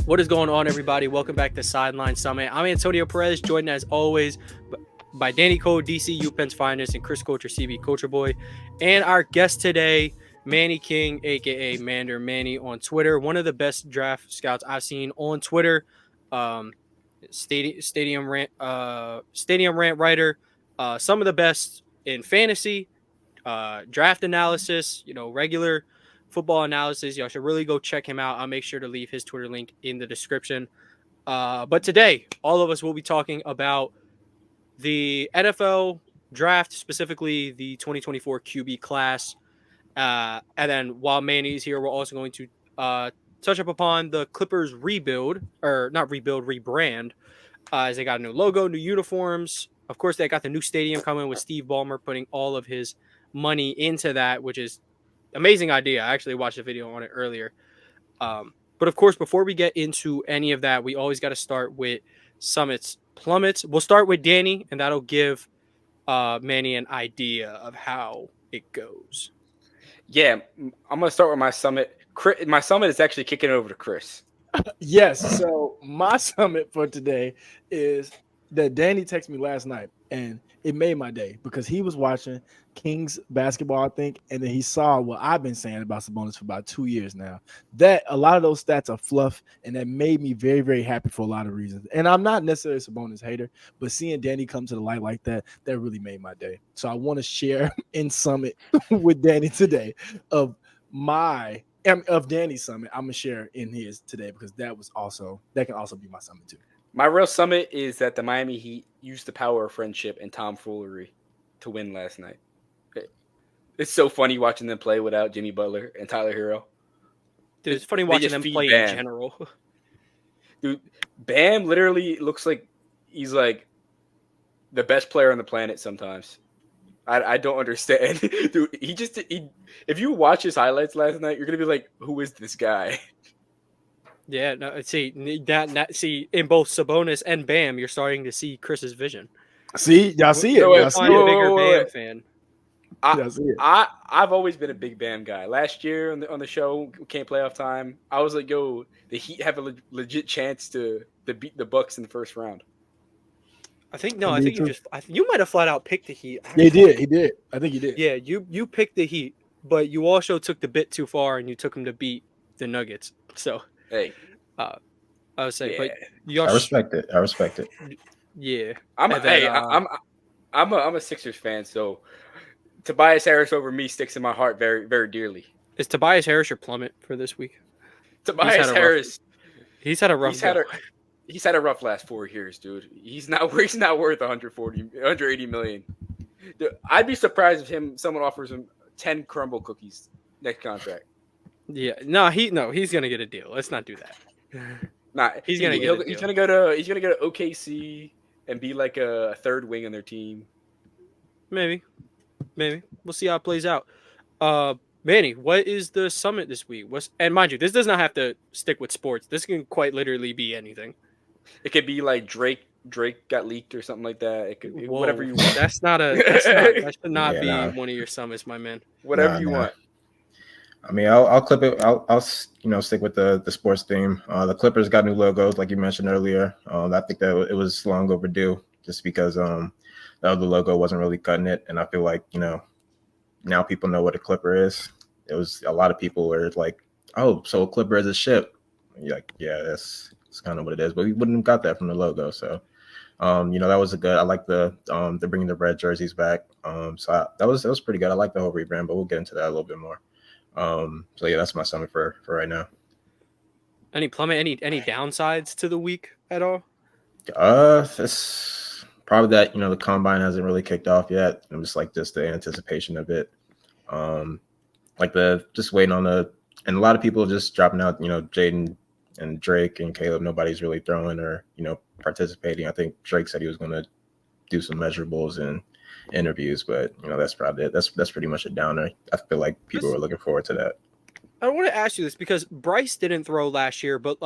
What is going on, everybody? Welcome back to Sideline Summit. I'm Antonio Perez, joined as always by Danny Cole, DC UPenn's finest, and Chris Coacher, CB Coacher Boy. And our guest today, Manny King, aka Mander, Manny on Twitter. One of the best draft scouts I've seen on Twitter. Stadium rant writer. Some of the best in fantasy, draft analysis, regular football analysis. Y'all should really go check him out. I'll make sure to leave his Twitter link in the description. But today, all of us will be talking about the NFL draft, specifically the 2024 QB class. And then while Manny's here, we're also going to touch up upon the Clippers rebrand, as they got a new logo, new uniforms. Of course, they got the new stadium coming with Steve Ballmer putting all of his money into that, which is amazing idea. I actually watched a video on it earlier. But of course, before we get into any of that, we always got to start with Summit's Plummets. We'll start with Danny, and that'll give Manny an idea of how it goes. Yeah, I'm going to start with my Summit. My Summit is actually kicking it over to Chris. Yes, so my Summit for today is that Danny texted me last night, and it made my day because he was watching Kings basketball, I think, and then he saw what I've been saying about Sabonis for about 2 years now. That a lot of those stats are fluff, and that made me very, very happy for a lot of reasons. And I'm not necessarily a Sabonis hater, but seeing Danny come to the light like that really made my day. So I want to share in Summit with Danny today of Danny's Summit. I'm gonna share in his today because that can also be my Summit too. My real Summit is that the Miami Heat used the power of friendship and tomfoolery to win last night. It's so funny watching them play without Jimmy Butler and Tyler Hero. Dude, it's funny watching them play in general. Dude, Bam literally looks like he's like the best player on the planet sometimes. I don't understand. Dude, if you watch his highlights last night, you're going to be like, who is this guy? Yeah, no, see in both Sabonis and Bam, you're starting to see Chris's vision. See, y'all see it. I'm a bigger Bam fan. I've always been a big Bam guy. Last year on the show, Can't Playoff Time, I was like, yo, the Heat have a legit chance to beat the Bucks in the first round. I think you might have flat out picked the Heat. Yeah, he did. I think he did. Yeah, you picked the Heat, but you also took the bit too far and you took him to beat the Nuggets. So hey, I would say, but I respect it. Yeah, I'm a Sixers fan, so Tobias Harris over me sticks in my heart very, very dearly. Is Tobias Harris your plummet for this week? Tobias Harris, he's had a rough. He's had a rough last 4 years, dude. He's not worth 180 million. Dude, I'd be surprised if someone offers him 10 crumble cookies next contract. Yeah, he's gonna get a deal. Let's not do that. He's gonna go to OKC and be like a third wing on their team. Maybe. We'll see how it plays out. Manny, what is the Summit this week? And mind you, this does not have to stick with sports. This can quite literally be anything. It could be like Drake got leaked or something like that. It could be whatever you want. That should not be one of your summits, my man. Whatever you want. I mean, I'll clip it. I'll stick with the sports theme. The Clippers got new logos, like you mentioned earlier. I think that it was long overdue, just because the other logo wasn't really cutting it, and I feel like now people know what a Clipper is. It was a lot of people were like, "Oh, so a Clipper is a ship." And you're like, yeah, that's kind of what it is, but we wouldn't have got that from the logo. So, that was a good. I like they're bringing the red jerseys back. So that was pretty good. I like the whole rebrand, but we'll get into that a little bit more. So yeah, that's my summit for right now. Any downsides to the week at all? It's probably that the combine hasn't really kicked off yet. I'm just the anticipation of it. Just waiting on and a lot of people just dropping out. Jaden and Drake and Caleb. Nobody's really throwing or participating. I think Drake said he was going to do some measurables and interviews, but that's probably it. That's pretty much a downer. I feel like people were looking forward to that. I want to ask you this because Bryce didn't throw last year, but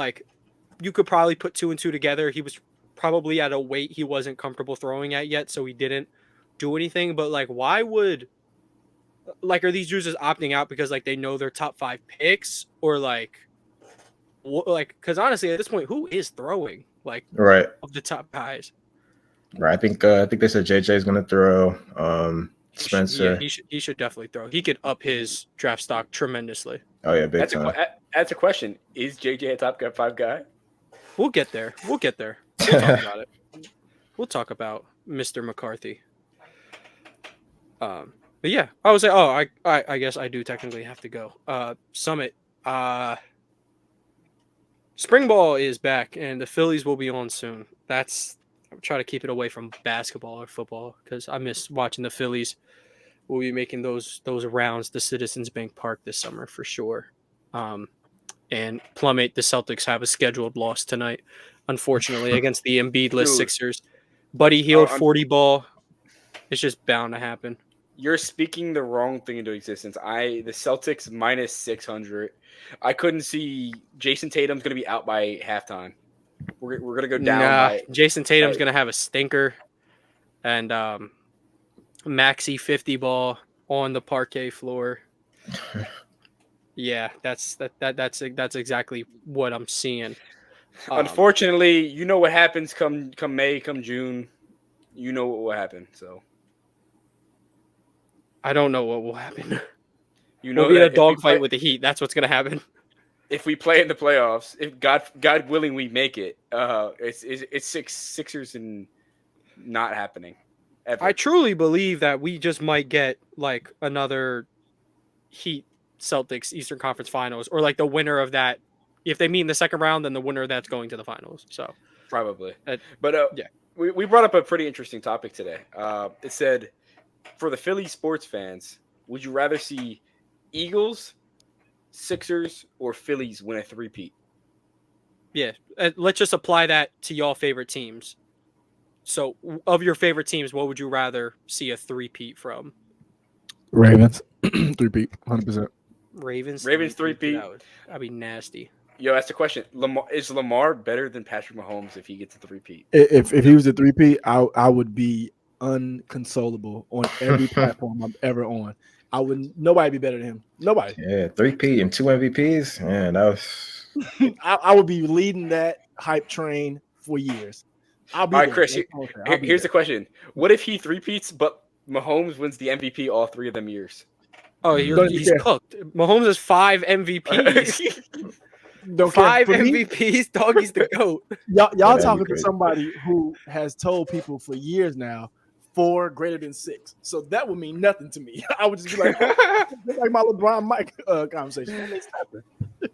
you could probably put 2 and 2 together. He was probably at a weight he wasn't comfortable throwing at yet, so he didn't do anything. But why would like, are these dudes just opting out because like they know their top 5 picks, or like because honestly at this point, who is throwing like Right. of the top guys? Right. I think they said JJ is going to throw. Yeah, Spencer. he should definitely throw. He could up his draft stock tremendously. Oh yeah, big time. That's a question. Is JJ a top 5 guy? We'll get there. We'll talk about it. We'll talk about Mr. McCarthy. But yeah, I was like, oh, I guess I do technically have to go. Summit. Spring ball is back, and the Phillies will be on soon. I'm trying to keep it away from basketball or football because I miss watching the Phillies. We'll be making those rounds to Citizens Bank Park this summer for sure. And Plummets, the Celtics have a scheduled loss tonight, unfortunately, against the Embiid-less Sixers. Buddy Hield 40 ball. It's just bound to happen. You're speaking the wrong thing into existence. The Celtics minus 600. I couldn't see Jason Tatum's going to be out by halftime. We're going to go down by. Jason Tatum's going to have a stinker, and Maxey 50 ball on the parquet floor. Yeah, that's exactly what I'm seeing. Unfortunately, you know what happens come May, come June. You know what will happen. So I don't know what will happen. You know, we'll be in a dogfight with the Heat. That's what's going to happen. If we play in the playoffs, if God willing we make it, it's Sixers and not happening. Ever. I truly believe that we just might get like another Heat Celtics Eastern Conference Finals, or like the winner of that. If they meet in the second round, then the winner of that's going to the finals. So probably. But yeah, we brought up a pretty interesting topic today. It said, for the Philly sports fans, would you rather see Eagles, Sixers, or Phillies win a three-peat? Yeah, let's just apply that to y'all favorite teams. So, of your favorite teams, what would you rather see a three-peat from? Ravens, three-peat, 100%. Ravens three-peat. That'd be nasty. Yo, that's the question. Is Lamar better than Patrick Mahomes if he gets a three-peat? If he was a three-peat, I would be unconsolable on every platform I'm ever on. Nobody be better than him. Nobody. Yeah, 3P and 2 MVPs. Man, that was. I would be leading that hype train for years. I'll be all right, there. Chris. Here's the question: what if he three-peats, but Mahomes wins the MVP all 3 of them years? Oh, he's cooked. Mahomes has 5 MVPs. 5 MVPs. Doggy's the GOAT. Y'all talking to somebody who has told people for years now 4 greater than 6. So that would mean nothing to me. I would just be like, like my LeBron Mike conversation.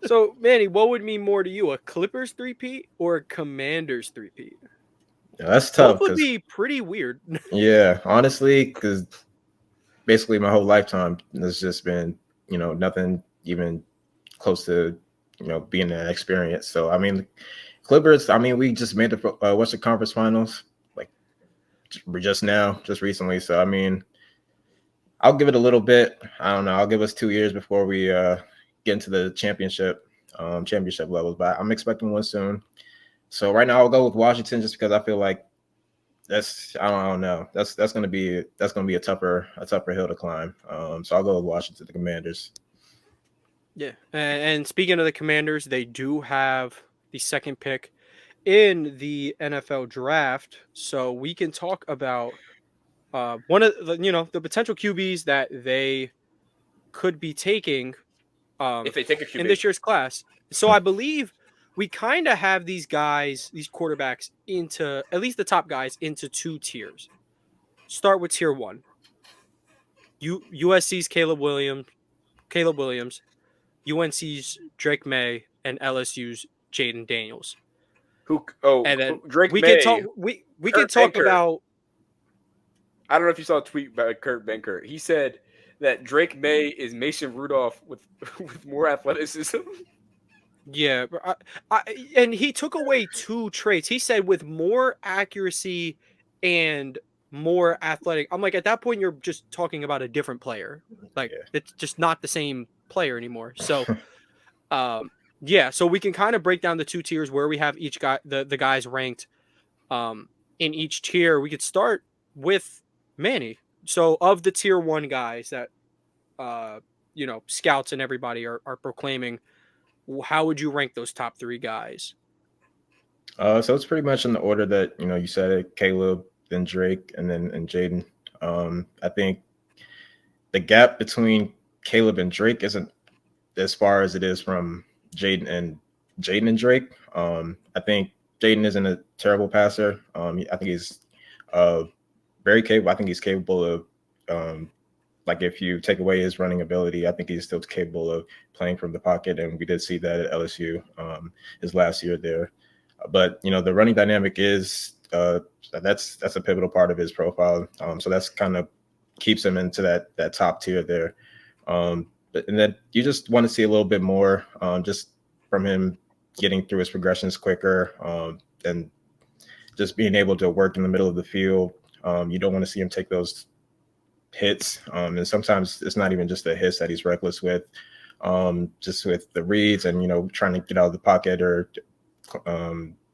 So, Manny, what would mean more to you, a Clippers three-peat or a Commanders three-peat? Yeah, that's tough. Both would be pretty weird. Yeah, honestly, because basically my whole lifetime has just been, nothing even close to, being that experience. So, I mean, Clippers, we just made the Western Conference Finals, like, just recently. So, I'll give it a little bit. I don't know. I'll give us 2 years before we get into the championship levels, but I'm expecting one soon. So right now I'll go with Washington just because I feel like I don't know. That's gonna be a tougher hill to climb. So I'll go with Washington, the Commanders. Yeah, and speaking of the Commanders, they do have the second pick in the NFL draft, so we can talk about one of the potential QBs that they could be taking if they take a QB in this year's class. So I believe we kind of have these guys, these quarterbacks, into at least the top guys into 2 tiers. Start with tier 1. USC's Caleb Williams, UNC's Drake May, and LSU's Jaden Daniels. Drake we May. We can talk about. I don't know if you saw a tweet by Kurt Benkert. He said that Drake May is Mason Rudolph with more athleticism. Yeah, and he took away 2 traits. He said with more accuracy and more athletic. I'm like, at that point, you're just talking about a different player. Like, it's just not the same player anymore. So, so we can kind of break down the 2 tiers where we have each guy, the guys ranked in each tier. We could start with Manny. So, of the tier 1 guys that scouts and everybody are proclaiming. How would you rank those top 3 guys? So it's pretty much in the order that you said it: Caleb, then Drake, and Jaden. I think the gap between Caleb and Drake isn't as far as it is from Jaden and Drake. I think Jaden isn't a terrible passer. I think he's very capable. I think he's capable of like if you take away his running ability, I think he's still capable of playing from the pocket, and we did see that at LSU his last year there. But the running dynamic is that's a pivotal part of his profile. So that's kind of keeps him into that top tier there. And then you just want to see a little bit more just from him getting through his progressions quicker and just being able to work in the middle of the field. You don't want to see him take those hits. And sometimes it's not even just the hits that he's reckless with, just with the reads and, trying to get out of the pocket or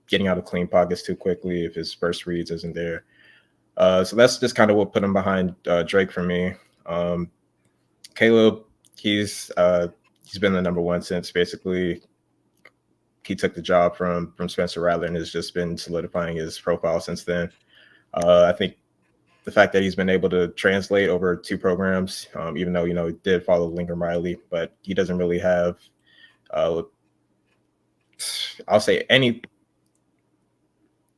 getting out of clean pockets too quickly if his first reads isn't there. So that's just kind of what put him behind Drake for me. Caleb, he's been the number one since basically he took the job from Spencer Rattler and has just been solidifying his profile since then. I think the fact that he's been able to translate over 2 programs, even though, he did follow Lincoln Riley, but he doesn't really have, I'll say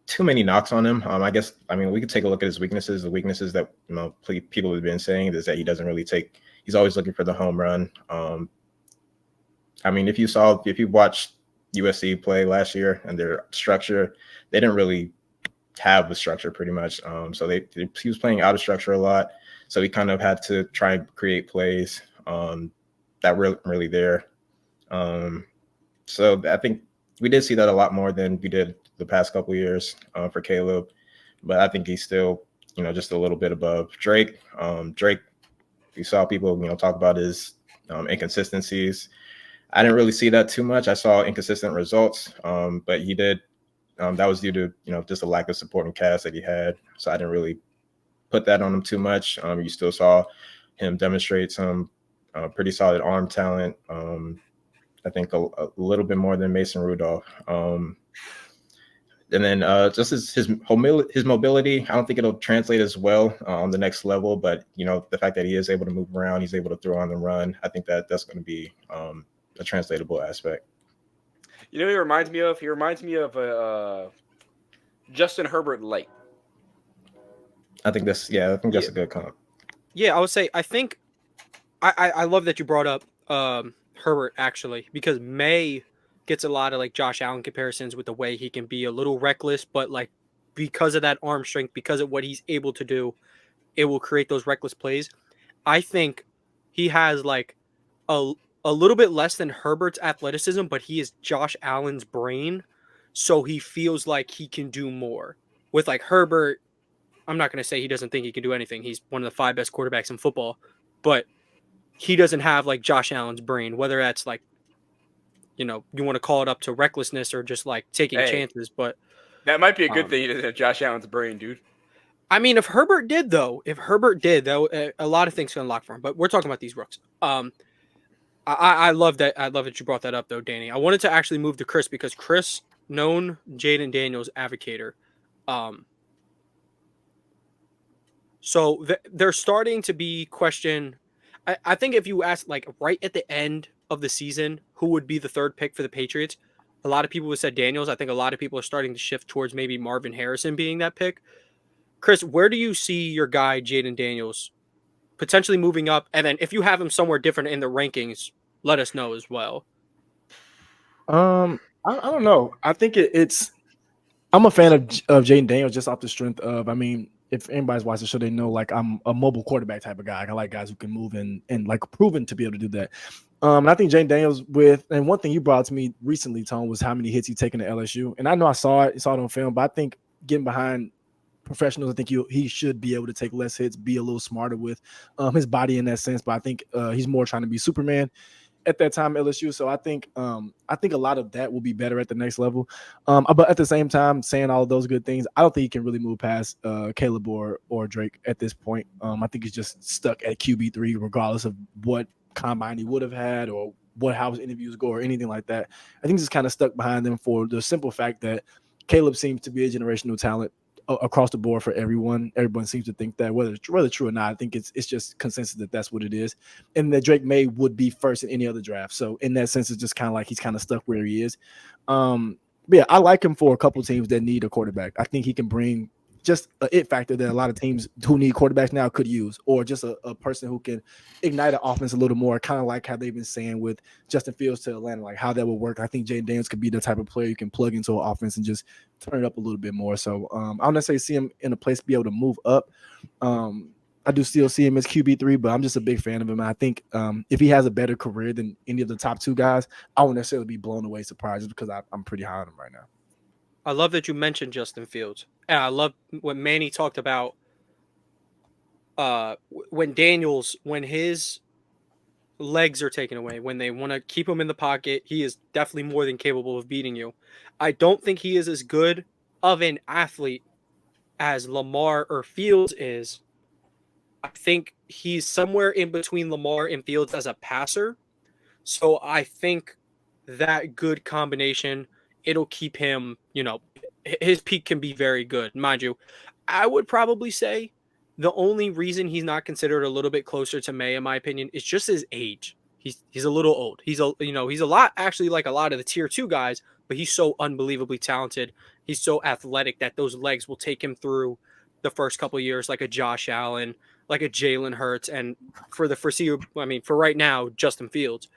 too many knocks on him. We could take a look at his weaknesses. The weaknesses that, people have been saying is that he doesn't really he's always looking for the home run. If you watched USC play last year and their structure, they didn't really have the structure pretty much. So he was playing out of structure a lot. So he kind of had to try and create plays that weren't really there. So I think we did see that a lot more than we did the past couple of years for Caleb. But I think he's still, just a little bit above Drake. Drake, we saw people, talk about his inconsistencies. I didn't really see that too much. I saw inconsistent results, but he did. That was due to just a lack of supporting cast that he had. So I didn't really put that on him too much. You still saw him demonstrate some pretty solid arm talent. I think a little bit more than Mason Rudolph. And then just his mobility, I don't think it'll translate as well on the next level. But the fact that he is able to move around, he's able to throw on the run. I think that's going to be a translatable aspect. He reminds me of? He reminds me of Justin Herbert light. I think that's a good comp. Yeah, I would say I think I love that you brought up Herbert actually, because May gets a lot of like Josh Allen comparisons with the way he can be a little reckless, but like because of that arm strength, because of what he's able to do, it will create those reckless plays. I think he has like a little bit less than Herbert's athleticism, but he is Josh Allen's brain. So he feels like he can do more. With like Herbert, I'm not going to say he doesn't think he can do anything. He's one of the 5 best quarterbacks in football, but he doesn't have like Josh Allen's brain, whether that's like, you want to call it up to recklessness or just like taking chances. But that might be a good thing he doesn't have Josh Allen's brain, dude. I mean, if Herbert did, though, a lot of things can unlock for him. But we're talking about these rooks. I love that. I love that you brought that up, though, Danny. I wanted to actually move to Chris because Chris, known Jaden Daniels advocator. So they're starting to be questioned. I think if you ask, like, right at the end of the season, who would be the 3rd pick for the Patriots, a lot of people would say Daniels. I think a lot of people are starting to shift towards maybe Marvin Harrison being that pick. Chris, where do you see your guy, Jaden Daniels, potentially moving up? And then if you have him somewhere different in the rankings, let us know as well. I don't know. I think it's I'm a fan of Jaden Daniels just off the strength of, if anybody's watched the show, they know like I'm a mobile quarterback type of guy. I like guys who can move and like proven to be able to do that. And I think Jaden Daniels and one thing you brought to me recently, Tone, was how many hits he's taken to LSU. And I know I saw it on film, but I think getting behind professionals, I think he should be able to take less hits, be a little smarter with his body in that sense. But I think he's more trying to be Superman. at that time LSU. So I think a lot of that will be better at the next level. But at the same time, saying all of those good things, I don't think he can really move past Caleb or Drake at this point. I think he's just stuck at QB3, regardless of what combine he would have had or how his interviews go or anything like that. I think he's just kind of stuck behind them for the simple fact that Caleb seems to be a generational talent across the board for everyone. Everyone seems to think that, whether true or not. I think it's just consensus that that's what it is, and that Drake May would be first in any other draft. So in that sense, it's just kind of like he's kind of stuck where he is. But yeah, I like him for a couple teams that need a quarterback. I think he can bring just an it factor that a lot of teams who need quarterbacks now could use, or just a person who can ignite an offense a little more, kind of like how they've been saying with Justin Fields to Atlanta, like how that would work. I think Jaden Daniels could be the type of player you can plug into an offense and just turn it up a little bit more. So I don't necessarily see him in a place to be able to move up. I do still see him as QB3, but I'm just a big fan of him. I think if he has a better career than any of the top two guys, I won't necessarily be blown away surprised because I'm pretty high on him right now. I love that you mentioned Justin Fields. And I love what Manny talked about when his legs are taken away, when they want to keep him in the pocket, he is definitely more than capable of beating you. I don't think he is as good of an athlete as Lamar or Fields is. I think he's somewhere in between Lamar and Fields as a passer. So I think that good combination, it'll keep him, his peak can be very good. Mind you, I would probably say the only reason he's not considered a little bit closer to May, in my opinion, is just his age. He's a little old. He's a lot actually like a lot of the tier 2 guys, but he's so unbelievably talented. He's so athletic that those legs will take him through the first couple of years, like a Josh Allen, like a Jalen Hurts, and for the foreseeable, for right now, Justin Fields.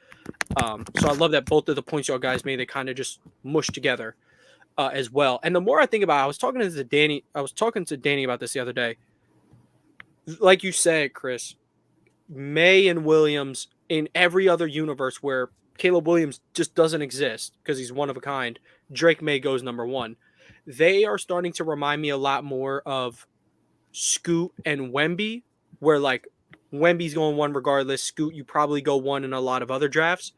So I love that both of the points y'all guys made, they kind of just mush together as well. And the more I think about it, I was talking to Danny about this the other day. Like you said, Chris, May and Williams in every other universe where Caleb Williams just doesn't exist because he's one of a kind, Drake May goes number 1. They are starting to remind me a lot more of Scoot and Wemby, where like Wemby's going 1 regardless. Scoot, you probably go 1 in a lot of other drafts.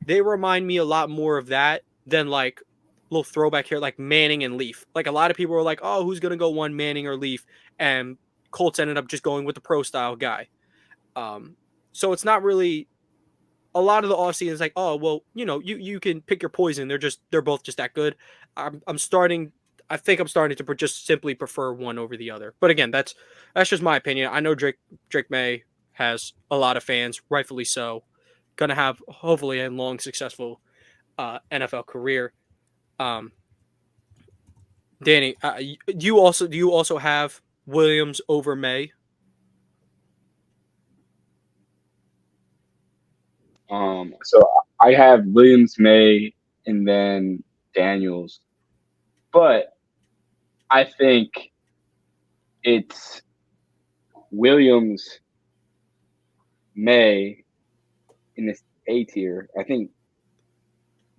They remind me a lot more of that than like little throwback here, like Manning and Leaf. Like a lot of people were like, oh, who's going to go 1, Manning or Leaf? And Colts ended up just going with the pro style guy. So it's not really a lot of the offseason is like, oh, well, you can pick your poison. They're both just that good. I think I'm starting to just simply prefer one over the other. But again, that's just my opinion. I know Drake May has a lot of fans, rightfully so. Going to have hopefully a long, successful NFL career. Danny, do you also have Williams over May? So I have Williams, May, and then Daniels, but I think it's Williams, May in this A tier. I think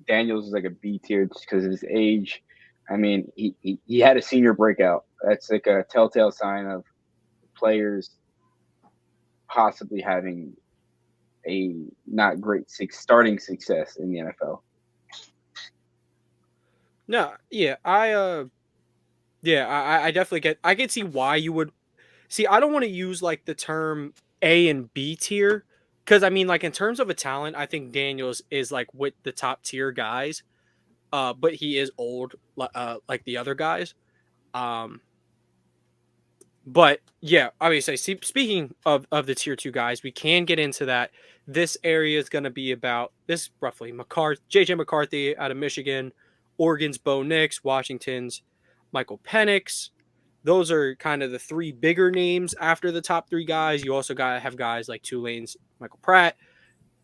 Daniels is like a B tier just because of his age. He had a senior breakout. That's like a telltale sign of players possibly having a not great starting success in the NFL. No, yeah, I definitely I can see why you would see. I don't want to use like the term A and B tier because like in terms of a talent, I think Daniels is like with the top tier guys, but he is old, like the other guys. But yeah, obviously, speaking of the tier 2 guys, we can get into that. This area is going to be about this roughly JJ McCarthy out of Michigan, Oregon's Bo Nix, Washington's Michael Penix. Those are kind of the 3 bigger names after the top 3 guys. You also have guys like Tulane's Michael Pratt,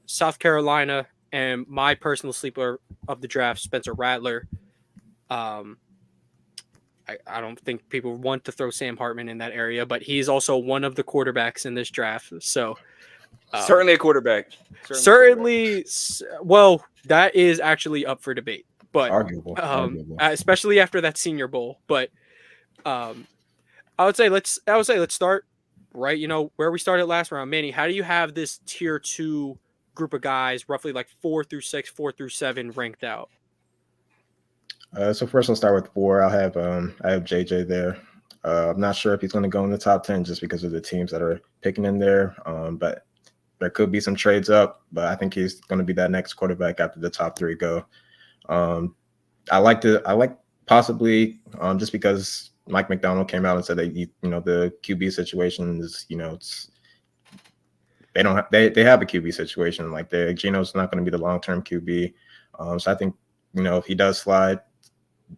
South Carolina, and my personal sleeper of the draft, Spencer Rattler. I don't think people want to throw Sam Hartman in that area, but he's also one of the quarterbacks in this draft. So certainly a quarterback. Certainly, well, that is actually up for debate, but arguable. Especially after that Senior Bowl. But I would say let's start right. Where we started last round, Manny. How do you have this tier 2 group of guys, roughly like 4 through 6, 4 through 7 ranked out? So first, I'll start with 4. I have JJ there. I'm not sure if he's going to go in the top 10 just because of the teams that are picking in there. But there could be some trades up. But I think he's going to be that next quarterback after the top 3 go. I like possibly just because Mike McDonald came out and said that the QB situation is they have a QB situation, like Geno's not going to be the long-term QB. So I think if he does slide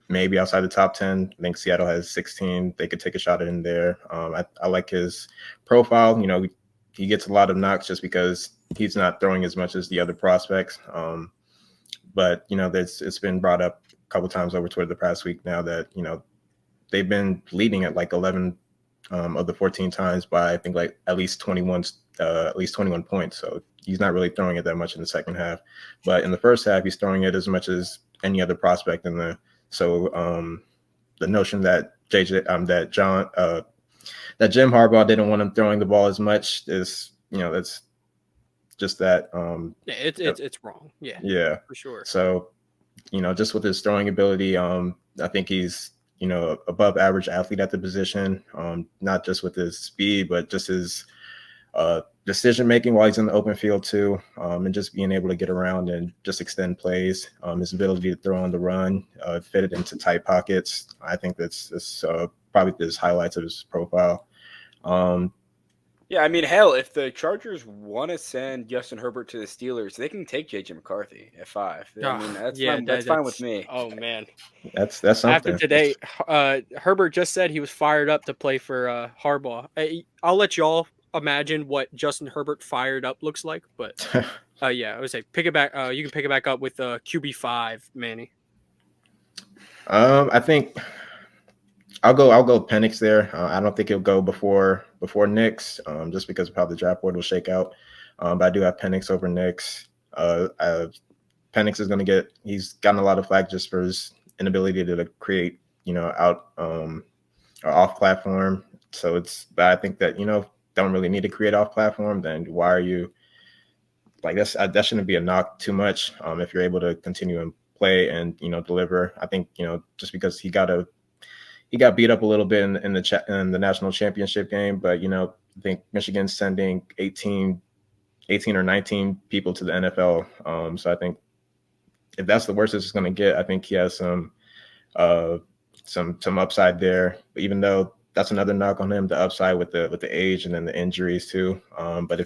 maybe outside the top 10, I think Seattle has 16. They could take a shot in there. I like his profile. He gets a lot of knocks just because he's not throwing as much as the other prospects. But it's been brought up a couple times over Twitter the past week now that they've been leading at like 11 of the 14 times by I think like at least 21 points. So he's not really throwing it that much in the second half, but in the first half he's throwing it as much as any other prospect in the. So the notion that that Jim Harbaugh didn't want him throwing the ball as much is that's just that. Yeah, it's wrong. Yeah, for sure. So just with his throwing ability, I think he's above average athlete at the position, not just with his speed, but just his decision making while he's in the open field too, and just being able to get around and just extend plays. His ability to throw on the run, fit it into tight pockets. I think that's probably the highlights of his profile. Yeah, I mean, hell, if the Chargers want to send Justin Herbert to the Steelers, they can take JJ McCarthy at 5. I mean, that's fine with me. Oh man, that's something. After today, Herbert just said he was fired up to play for Harbaugh. I'll let y'all imagine what Justin Herbert fired up looks like, but yeah, I would say pick it back. You can pick it back up with QB5, Manny. I think I'll go Penix there. I don't think he'll go before Knicks, just because of how the draft board will shake out. But I do have Penix over Knicks. Penix is going to he's gotten a lot of flack just for his inability to create, out off platform. So but I think that, don't really need to create off platform. Then why are you like that shouldn't be a knock too much. If you're able to continue and play and, deliver. I think, just because he got beat up a little bit in the national championship game, but I think Michigan's sending 18 or 19 people to the NFL. So I think if that's the worst it's going to get, I think he has some upside there. But even though that's another knock on him, the upside with the age and then the injuries too. But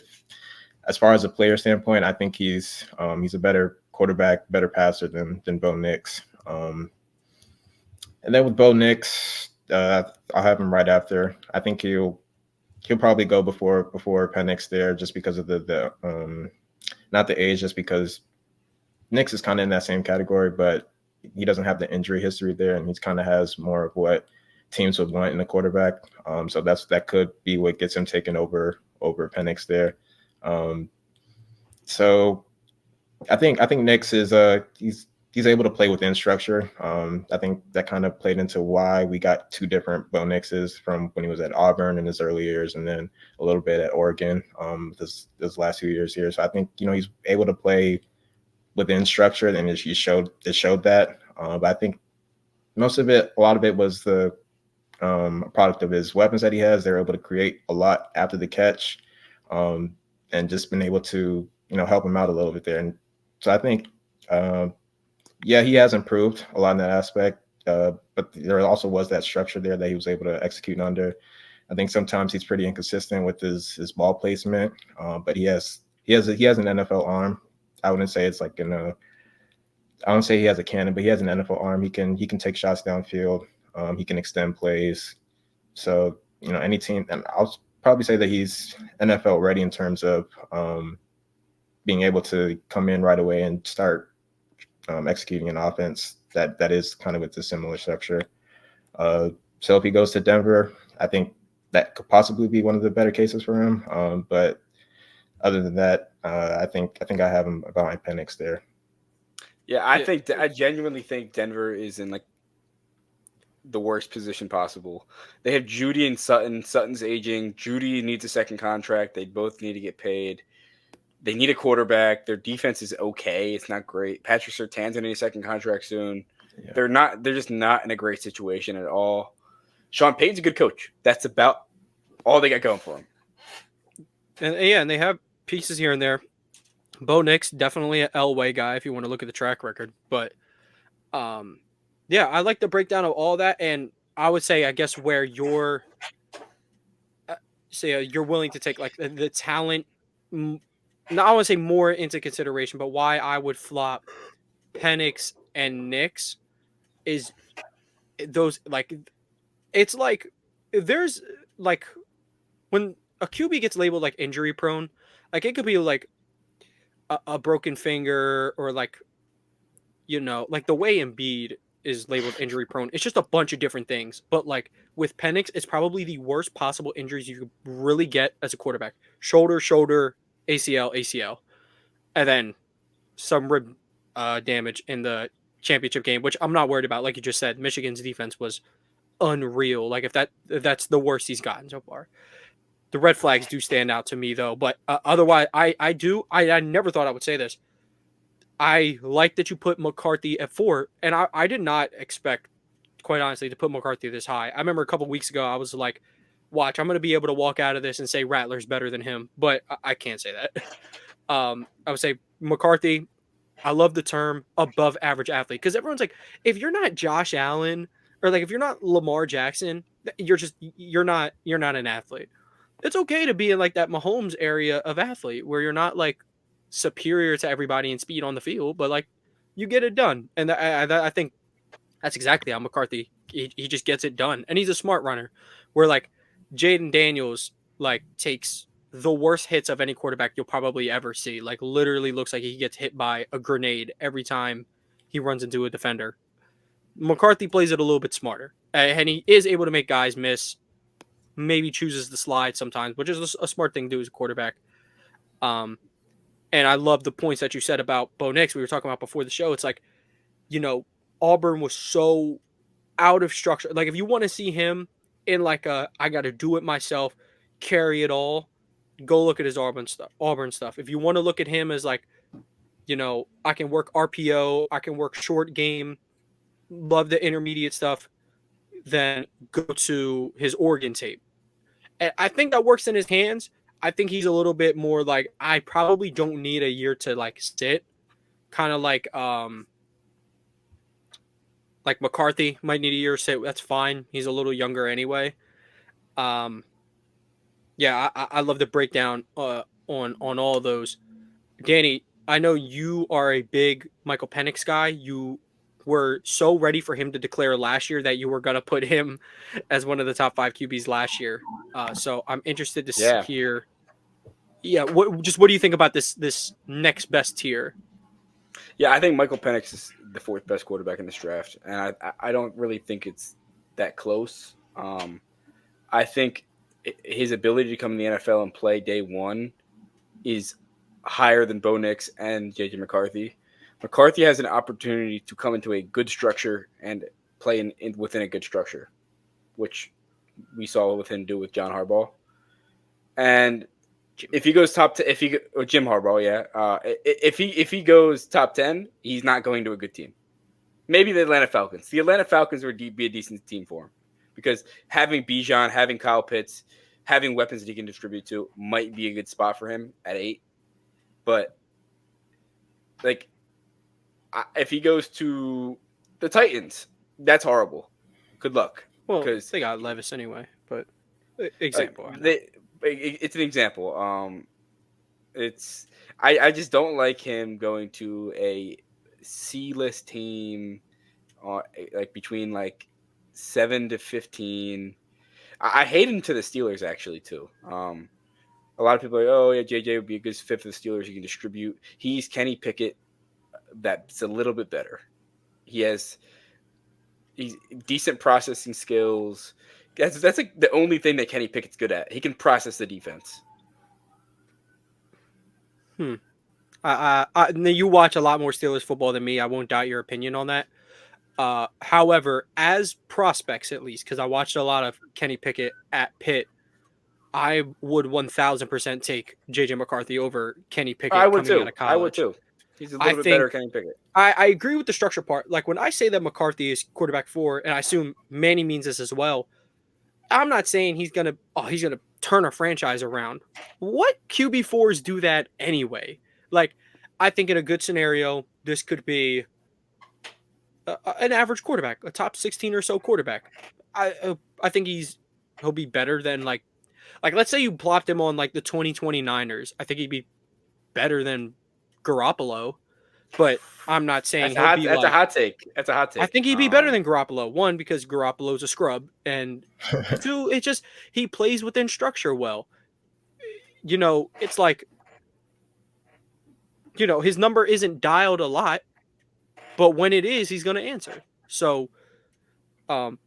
as far as a player standpoint, I think he's a better quarterback, better passer than Bo Nix. And then with Bo Nix, I'll have him right after. I think he'll probably go before Penix there, just because of the not the age, just because Nix is kind of in that same category, but he doesn't have the injury history there, and he's kind of has more of what teams would want in a quarterback. So that could be what gets him taken over Penix there. So I think Nix is he's able to play within structure. I think that kind of played into why we got 2 different Bo Nixes from when he was at Auburn in his early years, and then a little bit at Oregon this last few years here. So I think he's able to play within structure, and it showed that. But I think a lot of it was the product of his weapons that he has. They're able to create a lot after the catch, and just been able to help him out a little bit there. And so I think. Yeah, he has improved a lot in that aspect, but there also was that structure there that he was able to execute under. I think sometimes he's pretty inconsistent with his ball placement, but he has an NFL arm. I wouldn't say it's like I don't say he has a cannon, but he has an NFL arm. He can take shots downfield. He can extend plays. So any team, and I'll probably say that he's NFL ready in terms of being able to come in right away and start executing an offense that is kind of with a similar structure. So if he goes to Denver, I think that could possibly be one of the better cases for him. But other than that, I think I have him behind Penix there. Yeah, I genuinely think Denver is in like the worst position possible. They have Jeudy and Sutton. Sutton's aging. Jeudy needs a second contract. They both need to get paid. They need a quarterback. Their defense is okay. It's not great. Patrick Surtain's in a second contract soon. Yeah. They're just not in a great situation at all. Sean Payton's a good coach. That's about all they got going for him. And they have pieces here and there. Bo Nix, definitely an Elway guy if you want to look at the track record. But yeah, I like the breakdown of all that, and I would say, I guess, where you're you're willing to take like the talent. Not I want to say more into consideration, but why I would flop Penix and Nix is those like it's like there's like when a QB gets labeled like injury prone, like it could be like a broken finger or like like the way Embiid is labeled injury prone. It's just a bunch of different things. But like with Penix, it's probably the worst possible injuries you could really get as a quarterback: shoulder, ACL, ACL, and then some rib damage in the championship game, which I'm not worried about. Like you just said, Michigan's defense was unreal. Like if that's the worst he's gotten so far. The red flags do stand out to me though, but otherwise, I never thought I would say this. I like that you put McCarthy at 4, and I did not expect, quite honestly, to put McCarthy this high. I remember a couple weeks ago I was like, watch, I'm going to be able to walk out of this and say Rattler's better than him, but I can't say that. I would say McCarthy, I love the term above average athlete, because everyone's like, if you're not Josh Allen or like if you're not Lamar Jackson, you're not an athlete. It's okay to be in like that Mahomes area of athlete where you're not like superior to everybody in speed on the field, but like you get it done. And I think that's exactly how McCarthy, he just gets it done. And he's a smart runner where like Jaden Daniels like takes the worst hits of any quarterback you'll probably ever see. Like literally looks like he gets hit by a grenade every time he runs into a defender. McCarthy plays it a little bit smarter, and he is able to make guys miss, maybe chooses the slide sometimes, which is a smart thing to do as a quarterback. And I love the points that you said about Bo Nix. We were talking about before the show. It's like, Auburn was so out of structure. Like if you want to see him in like I got to do it myself, carry it all, go look at his Auburn stuff. If you want to look at him as like, I can work RPO, I can work short game, love the intermediate stuff, then go to his Oregon tape. And I think that works in his hands. I think he's a little bit more like, I probably don't need a year to like sit. Kind of like McCarthy might need a year to sit. That's fine. He's a little younger anyway. Yeah, I love the breakdown on all of those. Danny, I know you are a big Michael Penix guy. You were so ready for him to declare last year that you were going to put him as one of the top 5 QBs last year. So I'm interested to hear. Yeah, what do you think about this next best tier? Yeah, I think Michael Penix is the 4th best quarterback in this draft, and I don't really think it's that close. I think his ability to come in the NFL and play day one is higher than Bo Nix and JJ McCarthy. McCarthy has an opportunity to come into a good structure and play within a good structure, which we saw with him do with John Harbaugh. And if he goes Jim Harbaugh, yeah. If he goes top 10, he's not going to a good team. Maybe the Atlanta Falcons. The Atlanta Falcons would be a decent team for him because having Bijan, having Kyle Pitts, having weapons that he can distribute to might be a good spot for him at 8. But like, if he goes to the Titans, that's horrible. Good luck. Well, because they got Levis anyway. But example, it's an example. I just don't like him going to a C-list team, like between like 7 to 15. I hate him to the Steelers actually too. A lot of people are like, oh yeah, JJ would be a good fit for the Steelers. He can distribute. He's Kenny Pickett. That's a little bit better. He's decent processing skills. That's like the only thing that Kenny Pickett's good at. He can process the defense. You watch a lot more Steelers football than me. I won't doubt your opinion on that. However, as prospects at least, because I watched a lot of Kenny Pickett at Pitt, I would 1000% take JJ McCarthy over Kenny Pickett I would coming out too. of college. I would too. He's a I little bit better think Kenny Pickett. I agree with the structure part. Like when I say that McCarthy is quarterback 4, and I assume Manny means this as well, I'm not saying he's gonna turn a franchise around. What QB4s do that anyway? Like, I think in a good scenario, this could be an average quarterback, a top 16 or so quarterback. I think he'll be better than like let's say you plopped him on like the 2020 Niners. I think he'd be better than Garoppolo, but I'm not saying he'll be That's a like. hot take. That's a hot take. I think he'd be better than Garoppolo. One, because Garoppolo's a scrub, and two, it's just he plays within structure well. You know, it's like, you know, his number isn't dialed a lot, but when it is, he's going to answer. So,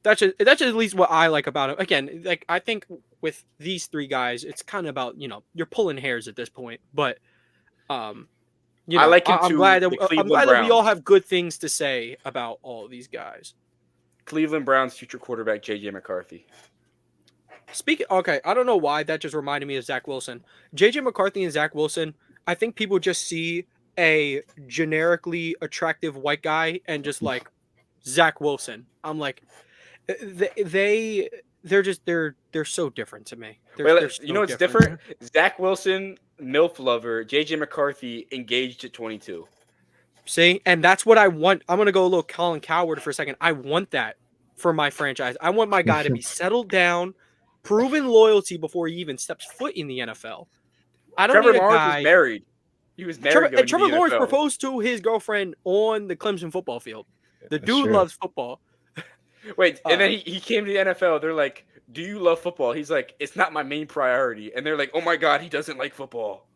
that's at least what I like about him. Again, like I think with these three guys, it's kind of about, you know, you're pulling hairs at this point, but you know, I like him I'm too. glad The that Cleveland we all Browns. have good things to say about all of these guys. Cleveland Browns future quarterback JJ McCarthy. Speaking, okay, I don't know why that just reminded me of Zach Wilson. JJ McCarthy and Zach Wilson, I think people just see a generically attractive white guy and just like Zach Wilson. I'm like, they're so different to me. They're so you know what's different? Zach Wilson, MILF lover, JJ McCarthy engaged at 22. See, and that's what I want. I'm gonna go a little Colin Coward for a second. I want that for my franchise. I want my guy to be settled down, proven loyalty before he even steps foot in the NFL. I don't Trevor need a Lawrence guy. was married. He was married. Trevor Lawrence NFL. proposed to his girlfriend on the Clemson football field. The dude true. loves football. Wait, and then he came to the NFL. They're like, "Do you love football?" He's like, "It's not my main priority." And they're like, "Oh my god, he doesn't like football."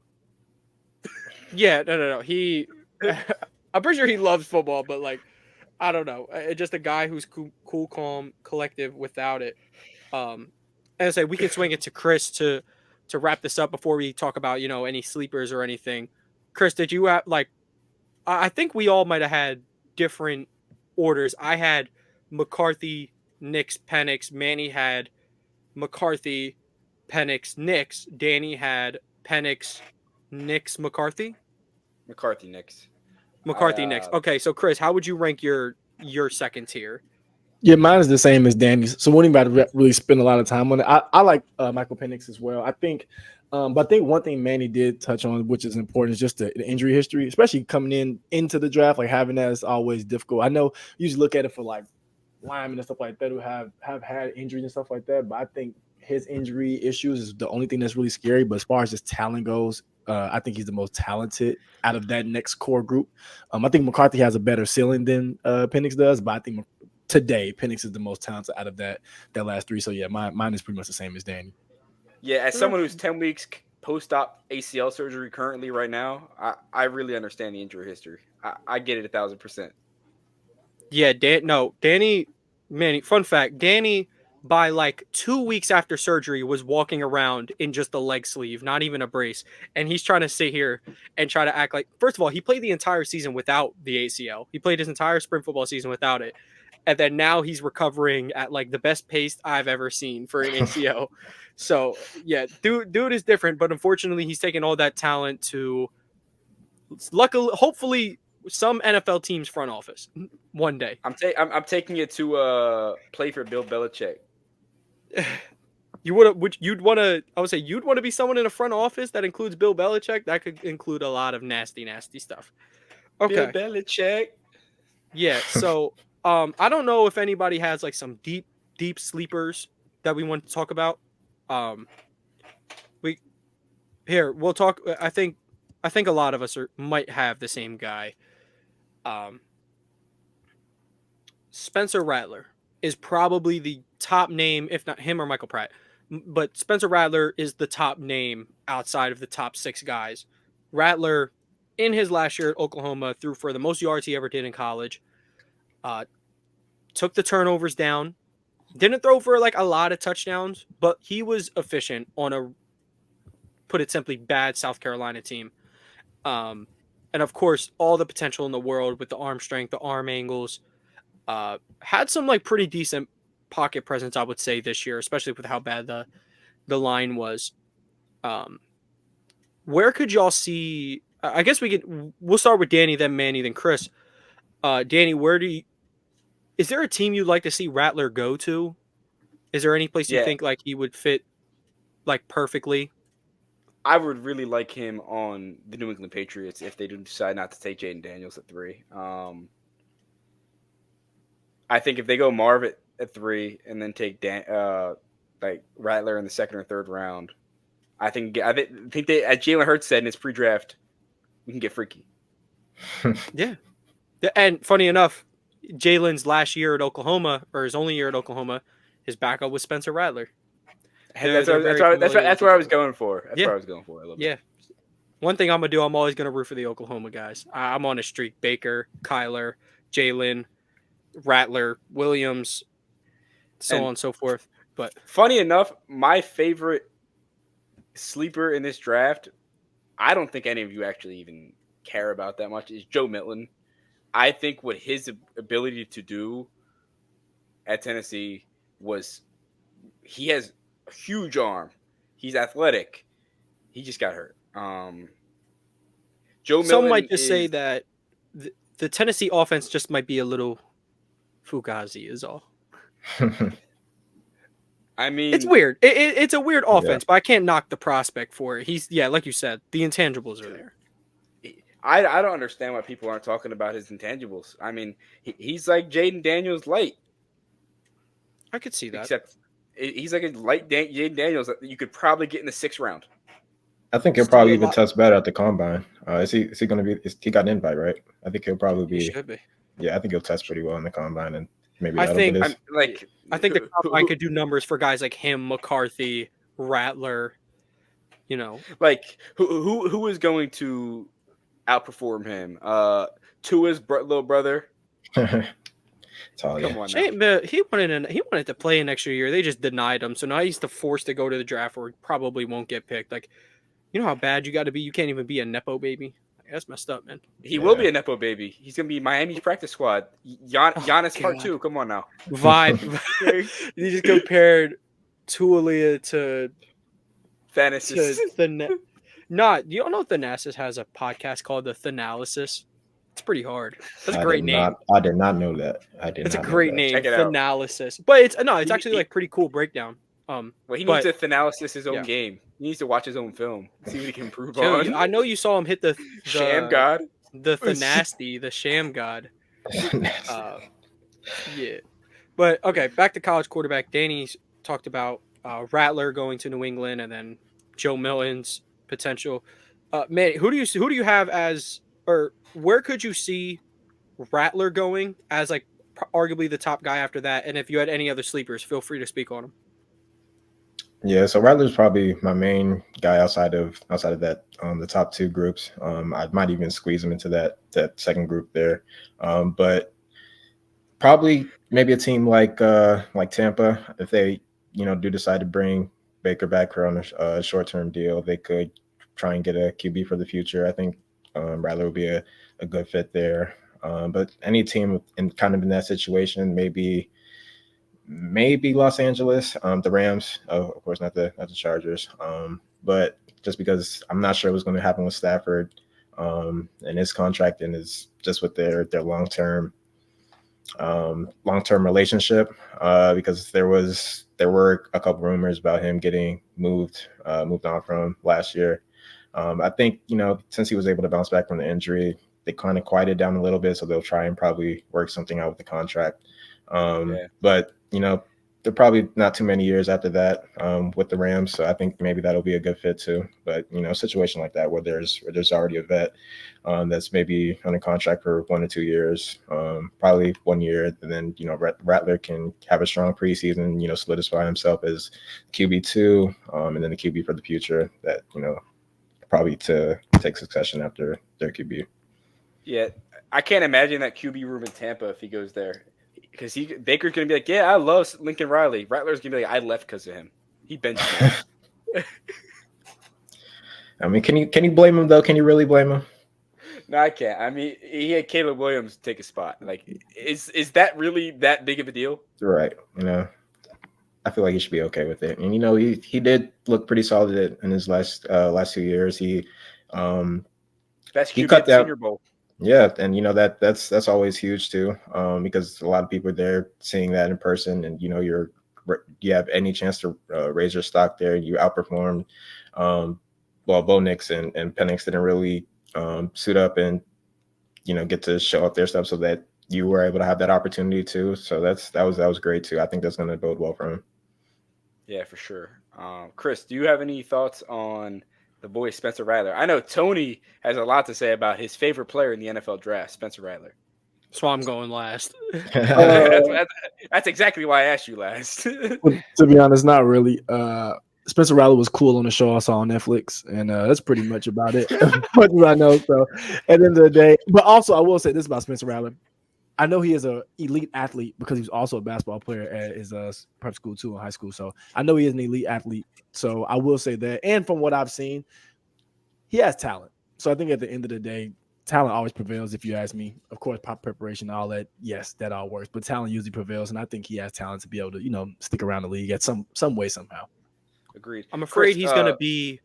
Yeah, no. I'm pretty sure he loves football, but like, I don't know. Just a guy who's cool, calm, collective without it. And I say we can swing it to Chris to wrap this up before we talk about, you know, any sleepers or anything. Chris, did you have like? I think we all might have had different orders. I had McCarthy, Nix, Penix. Manny had McCarthy, Penix, Nix. Danny had Penix, Nix, McCarthy. McCarthy Knicks. McCarthy Nix. Okay, so Chris, how would you rank your second tier? Yeah, mine is the same as Danny's. So we wouldn't about to really spend a lot of time on it. I like Michael Penix as well. I think, but I think one thing Manny did touch on, which is important, is just the injury history, especially coming into the draft. Like having that is always difficult. I know you usually look at it for like linemen and stuff like that who have had injuries and stuff like that. But I think his injury issues is the only thing that's really scary. But as far as just talent goes, I think he's the most talented out of that next core group. I think McCarthy has a better ceiling than Penix does, but I think today Penix is the most talented out of that last three. So yeah, mine is pretty much the same as Danny. Yeah, as someone who's 10 weeks post-op ACL surgery currently right now, I really understand the injury history. I get it 1,000%. Yeah, Danny, Manny. Fun fact: Danny, by like 2 weeks after surgery, was walking around in just a leg sleeve, not even a brace, and he's trying to sit here and try to act like. First of all, he played the entire season without the ACL. He played his entire spring football season without it, and then now he's recovering at like the best pace I've ever seen for an ACL. So yeah, dude is different, but unfortunately, he's taking all that talent to. Luckily, hopefully, some NFL team's front office one day. I'm taking it to play for Bill Belichick. You'd want to be someone in a front office that includes Bill Belichick. That could include a lot of nasty stuff. Okay. Bill Belichick. Yeah. So, I don't know if anybody has like some deep sleepers that we want to talk about. We'll talk. I think a lot of us might have the same guy. Spencer Rattler is probably the top name, if not him or Michael Pratt. But Spencer Rattler is the top name outside of the top 6 guys. Rattler, in his last year at Oklahoma, threw for the most yards he ever did in college. Took the turnovers down. Didn't throw for like a lot of touchdowns, but he was efficient on a, put it simply, bad South Carolina team. And of course, all the potential in the world with the arm strength, the arm angles. Had some like pretty decent pocket presence, I would say, this year, especially with how bad the the line was, where could y'all see? I guess we'll start with Danny, then Manny, then Chris. Danny, is there a team you'd like to see Rattler go to? Is there any place you Yeah, think like he would fit like perfectly? I would really like him on the New England Patriots if they do decide not to take Jaden Daniels at 3. I think if they go Marv at 3 and then take like Rattler in the 2nd or 3rd round, I think they, as Jalen Hurts said in his pre-draft, we can get freaky. Yeah. And funny enough, Jalen's last year at Oklahoma, or his only year at Oklahoma, his backup was Spencer Rattler. That's where I was going for. That's where I was going for a little bit. Yeah. One thing I'm gonna do, I'm always gonna root for the Oklahoma guys. I'm on a streak. Baker, Kyler, Jalen, Rattler, Williams, so on and so forth. But funny enough, my favorite sleeper in this draft, I don't think any of you actually even care about that much, is Joe Milton. I think what his ability to do at Tennessee was, he has a huge arm. He's athletic. He just got hurt. Joe Milton. Some might just say that the Tennessee offense just might be a little fugazi, is all. I mean, it's weird. It's a weird offense, but I can't knock the prospect for it. He's like you said, the intangibles are there. I don't understand why people aren't talking about his intangibles. I mean, he's like Jaden Daniels light. I could see that. Except he's like a light Jaden Daniels that you could probably get in the 6th round. I think he'll probably even test better at the combine. Is he going to be? He got an invite, right? I think he'll probably be. He should be. Yeah, I think he'll test pretty well in the combine, and maybe I think the combine could do numbers for guys like him, McCarthy, Rattler. You know, like who is going to outperform him? Tua's little brother. Come on, he wanted to play an extra year. They just denied him, so now he's forced to go to the draft, where he probably won't get picked. Like, you know how bad you got to be. You can't even be a nepo baby. That's messed up, man. He will be a nepo baby. He's gonna be Miami's practice squad. Giannis part 2. Come on now. Vibe. You just compared Tualia to Thanasis. You don't know Thanasis has a podcast called The Thanalysis? It's pretty hard. That's a great name. I did not know that. It's a great name. Check it out. Thanalysis. But it's actually like pretty cool breakdown. Well, he needs to Thanalysis his own game. He needs to watch his own film, see what he can improve on. I know you saw him hit the Sham God, the Thanasty, the Sham God. Yeah, but okay, back to college quarterback. Danny's talked about Rattler going to New England, and then Joe Milton's potential. Man, who do you have as, or where could you see Rattler going as like arguably the top guy after that? And if you had any other sleepers, feel free to speak on them. Yeah, so Rattler's probably my main guy outside of that, the top 2 groups. I might even squeeze him into that second group there, but probably maybe a team like Tampa, if they do decide to bring Baker back for on a short-term deal, they could try and get a QB for the future. I think Rattler would be a good fit there. But any team in that situation, maybe Los Angeles, the Rams, of course, not the Chargers. But just because I'm not sure what's going to happen with Stafford and his contract, and is just with their long-term relationship, because there were a couple rumors about him getting moved on from last year. I think, since he was able to bounce back from the injury, they kind of quieted down a little bit, so they'll try and probably work something out with the contract. But they're probably not too many years after that with the Rams, so I think maybe that'll be a good fit too. But a situation like that where there's already a vet that's maybe on a contract for 1 or 2 years, probably 1 year, and then Rattler can have a strong preseason, solidify himself as QB2, and then the QB for the future. That probably to take succession after their QB. Yeah, I can't imagine that QB room in Tampa if he goes there. Because Baker's going to be like, yeah, I love Lincoln Riley. Rattler's going to be like, I left because of him. He benched me. I mean, can you blame him, though? Can you really blame him? No, I can't. I mean, he had Caleb Williams take a spot. Like, is that really that big of a deal? Right. I feel like he should be okay with it. And he did look pretty solid in his last 2 years. Best He QB cut at the that. Senior Bowl. Yeah, and that's always huge too, because a lot of people are there seeing that in person, and you have any chance to raise your stock there. You outperformed. Bo Nix and Penix didn't really suit up and get to show off their stuff, so that you were able to have that opportunity too. So that was great too. I think that's going to bode well for him. Yeah, for sure. Chris, do you have any thoughts on the boy Spencer Rattler? I know Tony has a lot to say about his favorite player in the NFL draft, Spencer Rattler. So I'm going last. That's exactly why I asked you last. To be honest, not really. Spencer Rattler was cool on the show I saw on Netflix, and that's pretty much about it. Much as I know. So at the end of the day, but also I will say this about Spencer Rattler. I know he is an elite athlete because he was also a basketball player at his prep school too in high school. So I know he is an elite athlete. So I will say that. And from what I've seen, he has talent. So I think at the end of the day, talent always prevails, if you ask me. Of course, pop preparation, all that, yes, that all works. But talent usually prevails, and I think he has talent to be able to, stick around the league at some way, somehow. Agreed. I'm afraid he's going to be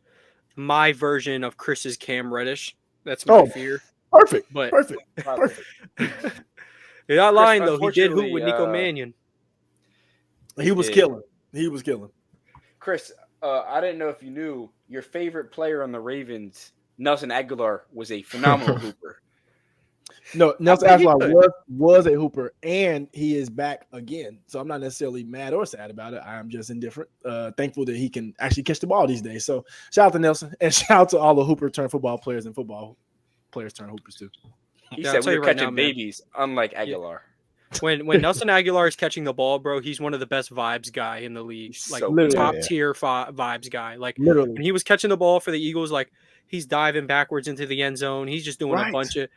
my version of Chris's Cam Reddish. That's my fear. Perfect. But perfect. You're not lying, though. He did hoop with Nico Mannion. He was killing. Chris, I didn't know if you knew your favorite player on the Ravens, Nelson Aguilar, was a phenomenal hooper. No, Nelson Aguilar was a hooper, and he is back again. So I'm not necessarily mad or sad about it. I am just indifferent. Thankful that he can actually catch the ball these days. So shout out to Nelson, and shout out to all the hooper turned football players and football players turned hoopers too. He said we were catching babies, unlike Aguilar. When Nelson Aguilar is catching the ball, bro, he's one of the best vibes guy in the league. Like top tier vibes guy. Like literally, when he was catching the ball for the Eagles, like he's diving backwards into the end zone. He's just doing a bunch of,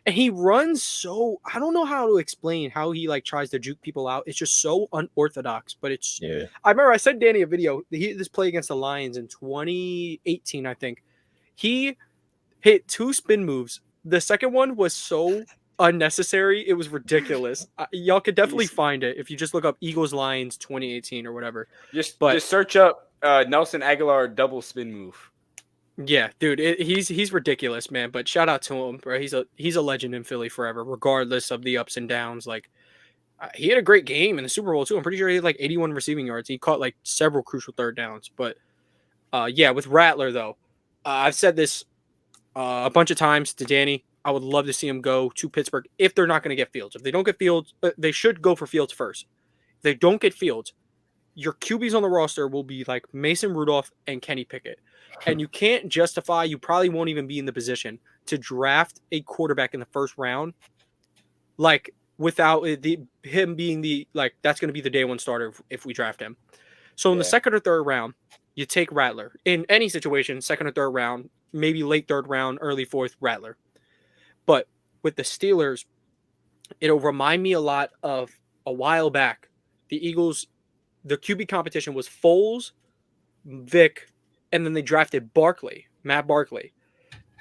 and he runs so, I don't know how to explain how he like tries to juke people out. It's just so unorthodox, but it's, I remember I sent Danny a video. This play against the Lions in 2018, I think. He hit 2 spin moves. The second one was so unnecessary. It was ridiculous. Y'all could definitely find it if you just look up Eagles Lions 2018 or whatever. Just search up Nelson Aguilar double spin move. Yeah, dude, he's ridiculous, man. But shout out to him, bro. He's a legend in Philly forever, regardless of the ups and downs. Like he had a great game in the Super Bowl too. I'm pretty sure he had like 81 receiving yards. He caught like several crucial third downs. But yeah, with Rattler though, I've said this a bunch of times to Danny. I would love to see him go to Pittsburgh if they're not going to get Fields. If they don't get Fields, they should go for Fields first. If they don't get Fields, your QBs on the roster will be like Mason Rudolph and Kenny Pickett. And you can't justify, you probably won't even be in the position to draft a quarterback in the first round, like without him being that's going to be the day one starter if we draft him. So in the second or third round, you take Rattler. In any situation, second or third round, maybe late third round, early fourth, Rattler. But with the Steelers, it'll remind me a lot of a while back. The Eagles, the QB competition was Foles, Vic, and then they drafted Matt Barkley.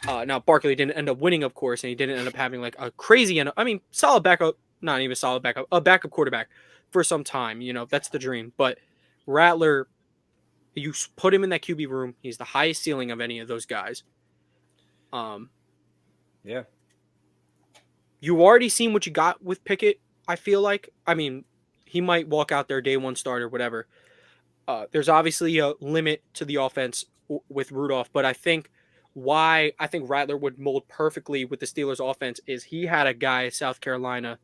Now, Barkley didn't end up winning, of course, and he didn't end up having like a crazy, solid backup, not even solid backup, a backup quarterback for some time. That's the dream. But Rattler, you put him in that QB room. He's the highest ceiling of any of those guys. Yeah. You already seen what you got with Pickett, I feel like. He might walk out there day one starter, whatever. There's obviously a limit to the offense with Rudolph, but I think Rattler would mold perfectly with the Steelers offense is he had a guy at South Carolina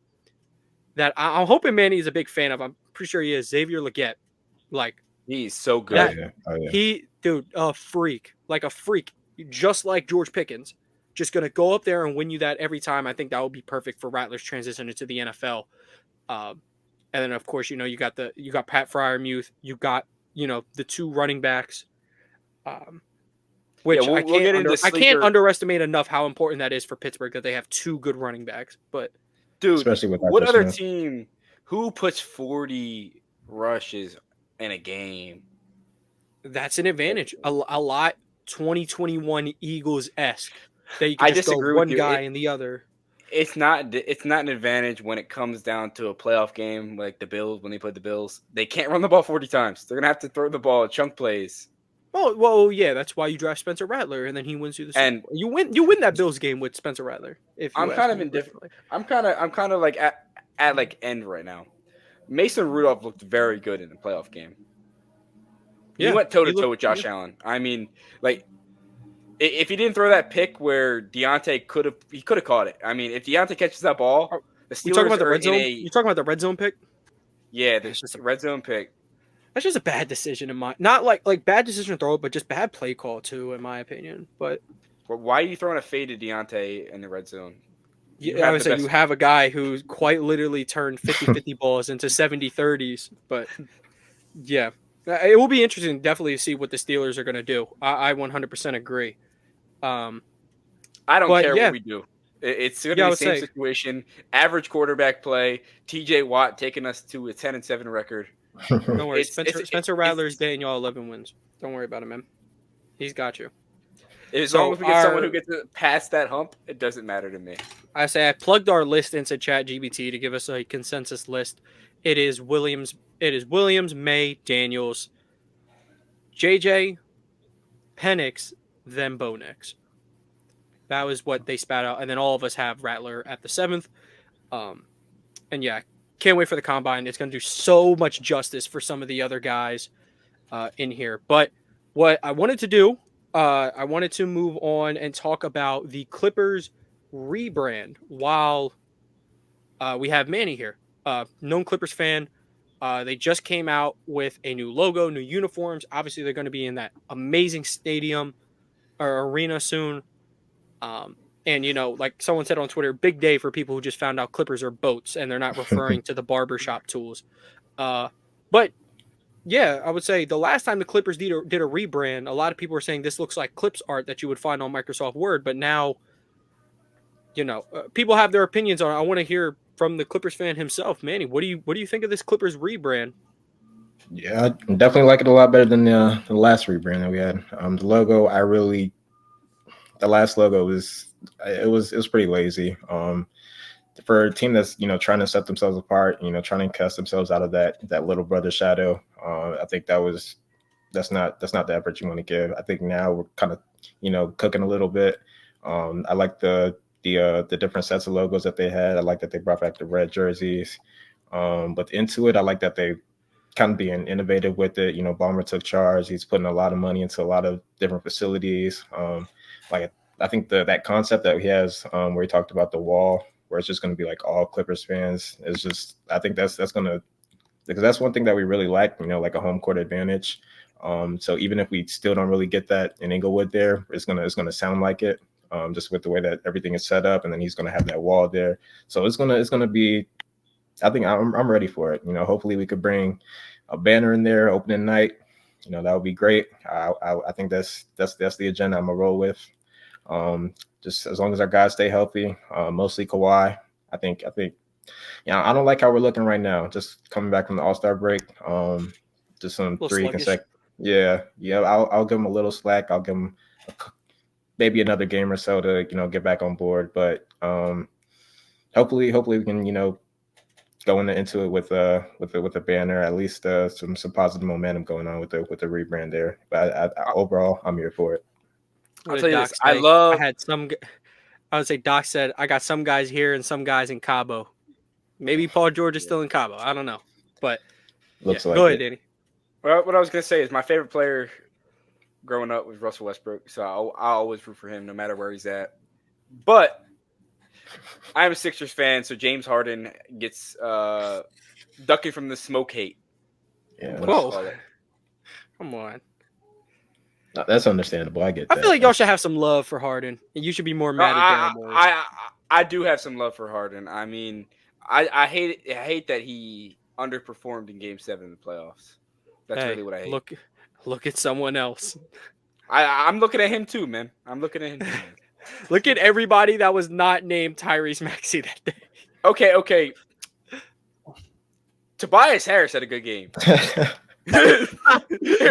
that I'm hoping Manny is a big fan of. I'm pretty sure he is, Xavier Legette. Like, he's so good. A freak, just like George Pickens. Just going to go up there and win you that every time. I think that would be perfect for Rattler's transition into the NFL. And then, of course, you got Pat Freiermuth. You got, the 2 running backs. Which I can't underestimate enough how important that is for Pittsburgh that they have 2 good running backs. But dude, especially with what other team who puts 40 rushes in a game? That's an advantage. A lot 2021 Eagles-esque. That you can I just disagree go one with you. guy and the other. It's not an advantage when it comes down to a playoff game like the Bills when they play the Bills. They can't run the ball 40 times. They're gonna have to throw the ball chunk plays. Well, yeah, that's why you draft Spencer Rattler, and then he wins you the Super And Bowl. You win that Bills game with Spencer Rattler. If you I'm ask kind of me indifferent. personally. I'm kind of like at like end right now. Mason Rudolph looked very good in the playoff game. He went toe to toe with Josh Allen. I mean, like if he didn't throw that pick where Deontay could have caught it. I mean, if Deontay catches that ball, the Steelers You talking about the are red zone? in a You talking about the red zone pick? yeah, It's just the a- red zone pick. That's just a bad decision in my not like bad decision to throw it, but just bad play call too, in my opinion. But Why are you throwing a fade to Deontay in the red zone? I would say you have a guy who quite literally turned 50-50 balls into 70-30s. But yeah, it will be interesting definitely to see what the Steelers are going to do. I 100% agree. I don't care yeah. what we do. It's going to be the same situation. Average quarterback play. TJ Watt taking us to a 10-7 record. Don't worry. Spencer Rattler's getting y'all 11 wins. Don't worry about him, man. He's got you. As long as we get someone who gets past that hump, it doesn't matter to me. I plugged our list into ChatGPT to give us a consensus list. It is Williams, May, Daniels, JJ, Penix, then Bo Nix. That was what they spat out. And then all of us have Rattler at the 7th. And yeah, can't wait for the combine. It's going to do so much justice for some of the other guys in here. But what I wanted to do, I wanted to move on and talk about the Clippers rebrand while we have Manny here. Known Clippers fan. They just came out with a new logo, new uniforms. Obviously, they're going to be in that amazing stadium or arena soon. And, you know, like someone said on Twitter, big day for people who just found out Clippers are boats and they're not referring to the barbershop tools. But, yeah, I would say the last time the Clippers did a rebrand, a lot of people were saying this looks like Clips art that you would find on Microsoft Word. But now, you know, people have their opinions on it. I want to hear from the Clippers fan himself. Manny, what do you think of this Clippers rebrand? Yeah, I definitely like it a lot better than the last rebrand that we had. The logo, the last logo was pretty lazy. For a team that's, you know, trying to set themselves apart, you know, trying to cast themselves out of that little brother shadow. I think that's not the effort you want to give. I think now we're kind of, you know, cooking a little bit. I like the different sets of logos that they had. I like that they brought back the red jerseys. But into it, I like that they kind of being innovative with it. You know, Ballmer took charge. He's putting a lot of money into a lot of different facilities. Like I think that concept that he has, where he talked about the wall, where it's just going to be like all Clippers fans, is just, I think that's going to, because that's one thing that we really like, you know, like a home court advantage. So even if we still don't really get that in Inglewood there, it's gonna sound like it, just with the way that everything is set up, and then he's gonna have that wall there. So it's gonna be, I think I'm ready for it. You know, hopefully we could bring a banner in there opening night. You know, that would be great. I think that's the agenda I'm gonna roll with. Just as long as our guys stay healthy, mostly Kawhi. I think, yeah, I don't like how we're looking right now. Just coming back from the All-Star break, just some 3 consecutive. Yeah. I'll give him a little slack. I'll give him maybe another game or so to, you know, get back on board. But hopefully we can, you know, go into it with a banner, at least some positive momentum going on with the rebrand there. But overall, I'm here for it. I'll tell you this. I would say Doc said I got some guys here and some guys in Cabo. Maybe Paul George is still in Cabo. I don't know, but Looks like go ahead, Danny. Well, what I was gonna say is my favorite player growing up was Russell Westbrook, so I always root for him no matter where he's at. But I'm a Sixers fan, so James Harden gets ducking from the smoke hate. Yeah. Whoa. Come on. No, that's understandable. I get that. I feel like y'all should have some love for Harden, and you should be more mad at Daryl. I do have some love for Harden. I mean, I hate that he underperformed in Game 7 in the playoffs. That's really what I hate. Look at someone else. I'm looking at him too, man. I'm looking at him too. Look at everybody that was not named Tyrese Maxey that day. Okay. Tobias Harris had a good game. They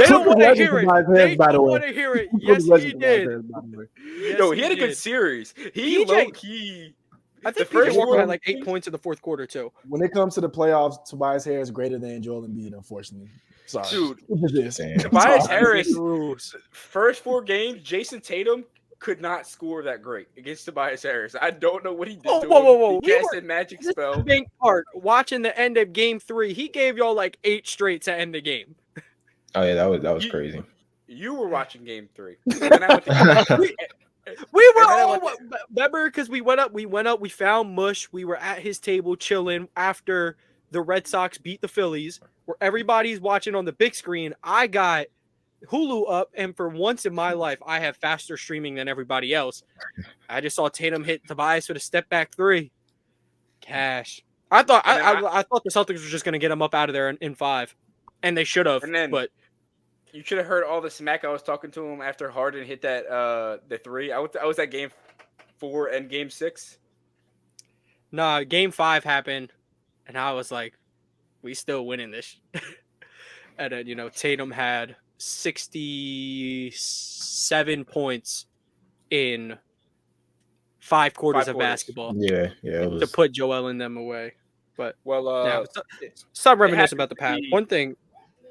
don't want to hear it. They don't want to hear it. Yes, he did. He had a good series. He low-key I think first PJ Walker one- had like 8 points in the fourth quarter too. When it comes to the playoffs, Tobias Harris is greater than Joel Embiid, unfortunately. Sorry. Dude, It is. Damn. Tobias Sorry. Harris, Rules. first 4 games, Jason Tatum could not score that great against Tobias Harris. I don't know what he did Whoa, to whoa, him. whoa, whoa. He cast a magic This is the spell. main part. Watching the end of game 3, he gave y'all like 8 straight to end the game. Oh yeah, that was You- crazy. You were watching game 3. And then I went to We were And then I all went remember because we went up, we found Mush. We were at his table chilling after the Red Sox beat the Phillies, where everybody's watching on the big screen. I got Hulu up, and for once in my life, I have faster streaming than everybody else. I just saw Tatum hit Tobias with a step back 3. Cash. I thought And then I thought the Celtics were just going to get him up out of there in 5, and they should have. And then- But You should have heard all the smack I was talking to him after Harden hit that the 3. I was at game 4 and game 6. nah, game 5 happened, and I was like, we still winning this. And then, Tatum had 67 points in 5 quarters 5 of quarters. basketball Yeah, it to was. put Joel and them away. But Well, now, stop reminiscing had about the to past. be- One thing,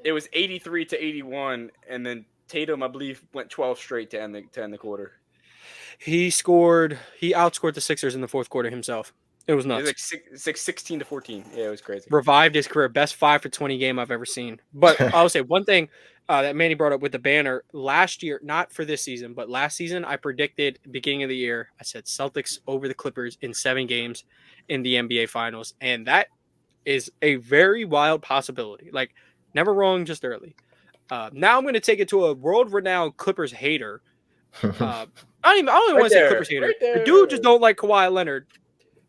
it was 83 to 81, and then Tatum, I believe, went 12 straight to end the quarter. he outscored the Sixers in the fourth quarter himself. It was It nuts. was like 16 to 14. Yeah, it was crazy. Revived his career, best 5 for 20 game I've ever seen. But I'll say one thing that Manny brought up with the banner last year, not for this season, but last season, I predicted beginning of the year, I said Celtics over the Clippers in 7 games in the NBA Finals, and that is a very wild possibility. Like, never wrong, just early. Now I'm going to take it to a world-renowned Clippers hater. I don't even want to say there, Clippers hater. right The dude just there. don't like Kawhi Leonard.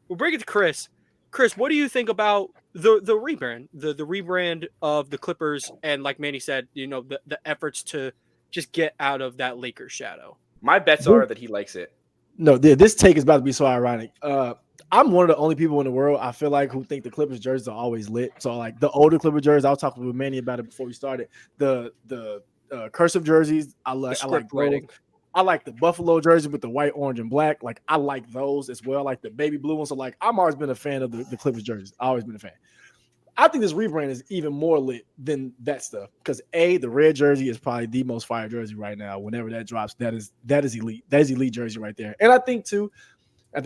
We'll bring it to Chris. Chris, what do you think about the rebrand, the rebrand of the Clippers, and like Manny said, the efforts to just get out of that Lakers shadow? My bets are that he likes it. No, this take is about to be so ironic. I'm one of the only people in the world I feel like who think the Clippers jerseys are always lit. So like the older Clipper jerseys, I was talking with Manny about it before we started. The cursive jerseys, I like script those. writing. I like the Buffalo jersey with the white, orange, and black. Like I like those as well. Like the baby blue ones. So like I'm always been a fan of the Clippers jerseys. I've always been a fan. I think this rebrand is even more lit than that stuff because the red jersey is probably the most fire jersey right now. Whenever that drops, that is elite. That is elite jersey right there. And I think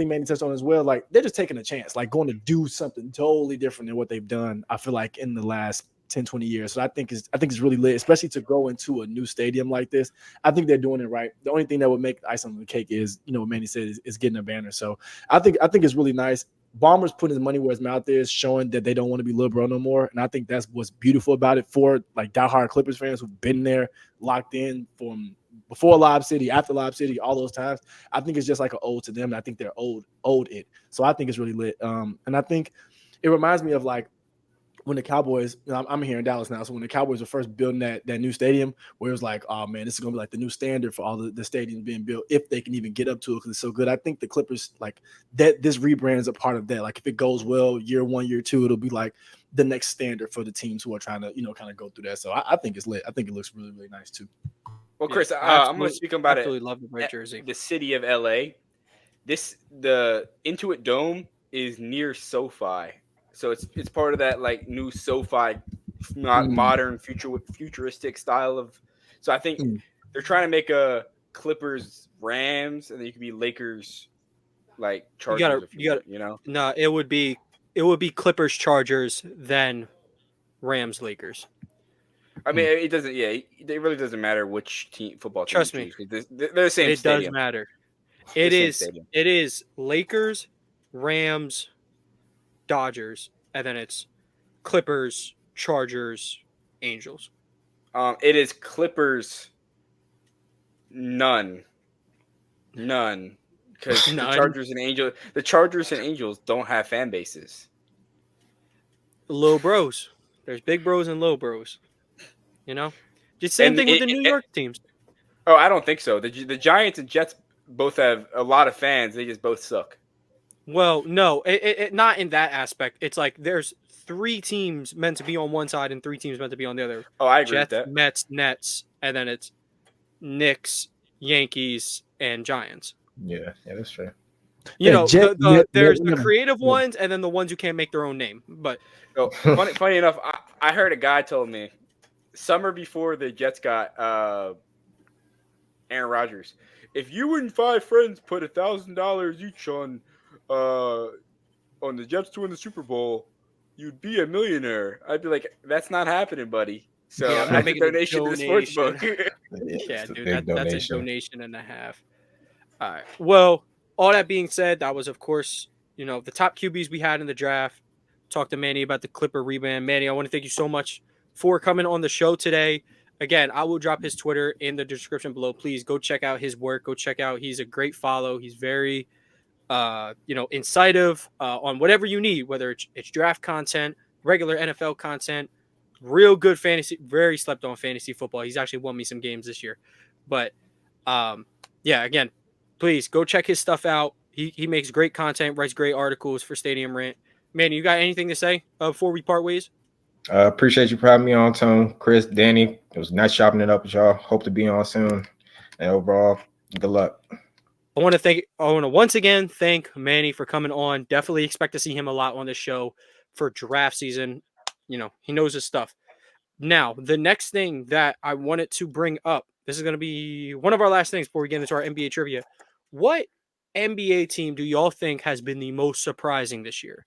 Manny touched on it as well. Like they're just taking a chance, like going to do something totally different than what they've done. I feel like in the last 10, 20 years. So I think it's really lit, especially to go into a new stadium like this. I think they're doing it right. The only thing that would make ice on the cake is, what Manny said is getting a banner. So I think it's really nice. Bomber's putting his money where his mouth is, showing that they don't want to be Lil Bro no more. And I think that's what's beautiful about it for like diehard Clippers fans who've been there, locked in from before Lob City, after Lob City, all those times. I think it's just like an ode to them. And I think they're owed it. So I think it's really lit. And I think it reminds me of like when the Cowboys, I'm here in Dallas now. So when the Cowboys were first building that new stadium, where it was like, oh man, this is gonna be like the new standard for all the stadiums being built, if they can even get up to it because it's so good. I think the Clippers like that. This rebrand is a part of that. Like if it goes well, year 1, year 2, it'll be like the next standard for the teams who are trying to, kind of go through that. So I think it's lit. I think it looks really, really nice too. Well, Chris, Yeah, I'm going to speak about it. Absolutely love the red jersey. The city of LA. The Intuit Dome is near SoFi. So it's part of that like new SoFi, not modern futuristic style of. So I think they're trying to make a Clippers Rams, and then you could be Lakers, like Chargers. No, it would be Clippers Chargers, then Rams Lakers. I mean, it doesn't. Yeah, it really doesn't matter which football team. Trust me, they're the same. It stadium. does matter. They're It the same is. stadium. It is Lakers, Rams, Dodgers, and then it's Clippers, Chargers, Angels. It is Clippers. None. Because the None? Chargers and Angels don't have fan bases. Low bros. There's big bros and low bros. Just same And thing with the New York teams. Oh, I don't think so. The Giants and Jets both have a lot of fans. They just both suck. Well, no, it not in that aspect. It's like there's 3 teams meant to be on one side and 3 teams meant to be on the other. Oh, I agree Jets, with that. Mets, Nets, and then it's Knicks, Yankees, and Giants. Yeah, that's fair. You know, there's the never. creative ones and then the ones who can't make their own name. But So, funny enough, I heard a guy told me summer before the Jets got Aaron Rodgers, if you and 5 friends put $1,000 each on the Jets to win the Super Bowl, you'd be a millionaire. I'd be like, that's not happening, buddy. So yeah, I'm not that's a making a donation to the sports book. Yeah, It's a dude, big that's a donation. donation and a half. All right. Well, all that being said, that was, of course, the top QBs we had in the draft. Talked to Manny about the Clipper Rebrand. Manny, I want to thank you so much for coming on the show today. Again, I will drop his Twitter in the description below. Please go check out his work. Go check out. He's a great follow. He's very, incisive on whatever you need, whether it's draft content, regular NFL content, real good fantasy, very slept on fantasy football. He's actually won me some games this year. But yeah, again, please go check his stuff out. He makes great content, writes great articles for Stadium Rant. Man, you got anything to say before we part ways? Appreciate you for having me on, Tone, Chris, Danny. It was nice chopping it up with y'all. Hope to be on soon. And overall, good luck. I want to once again thank Manny for coming on. Definitely expect to see him a lot on this show for draft season. He knows his stuff. Now, the next thing that I wanted to bring up, this is going to be one of our last things before we get into our NBA trivia. What NBA team do y'all think has been the most surprising this year?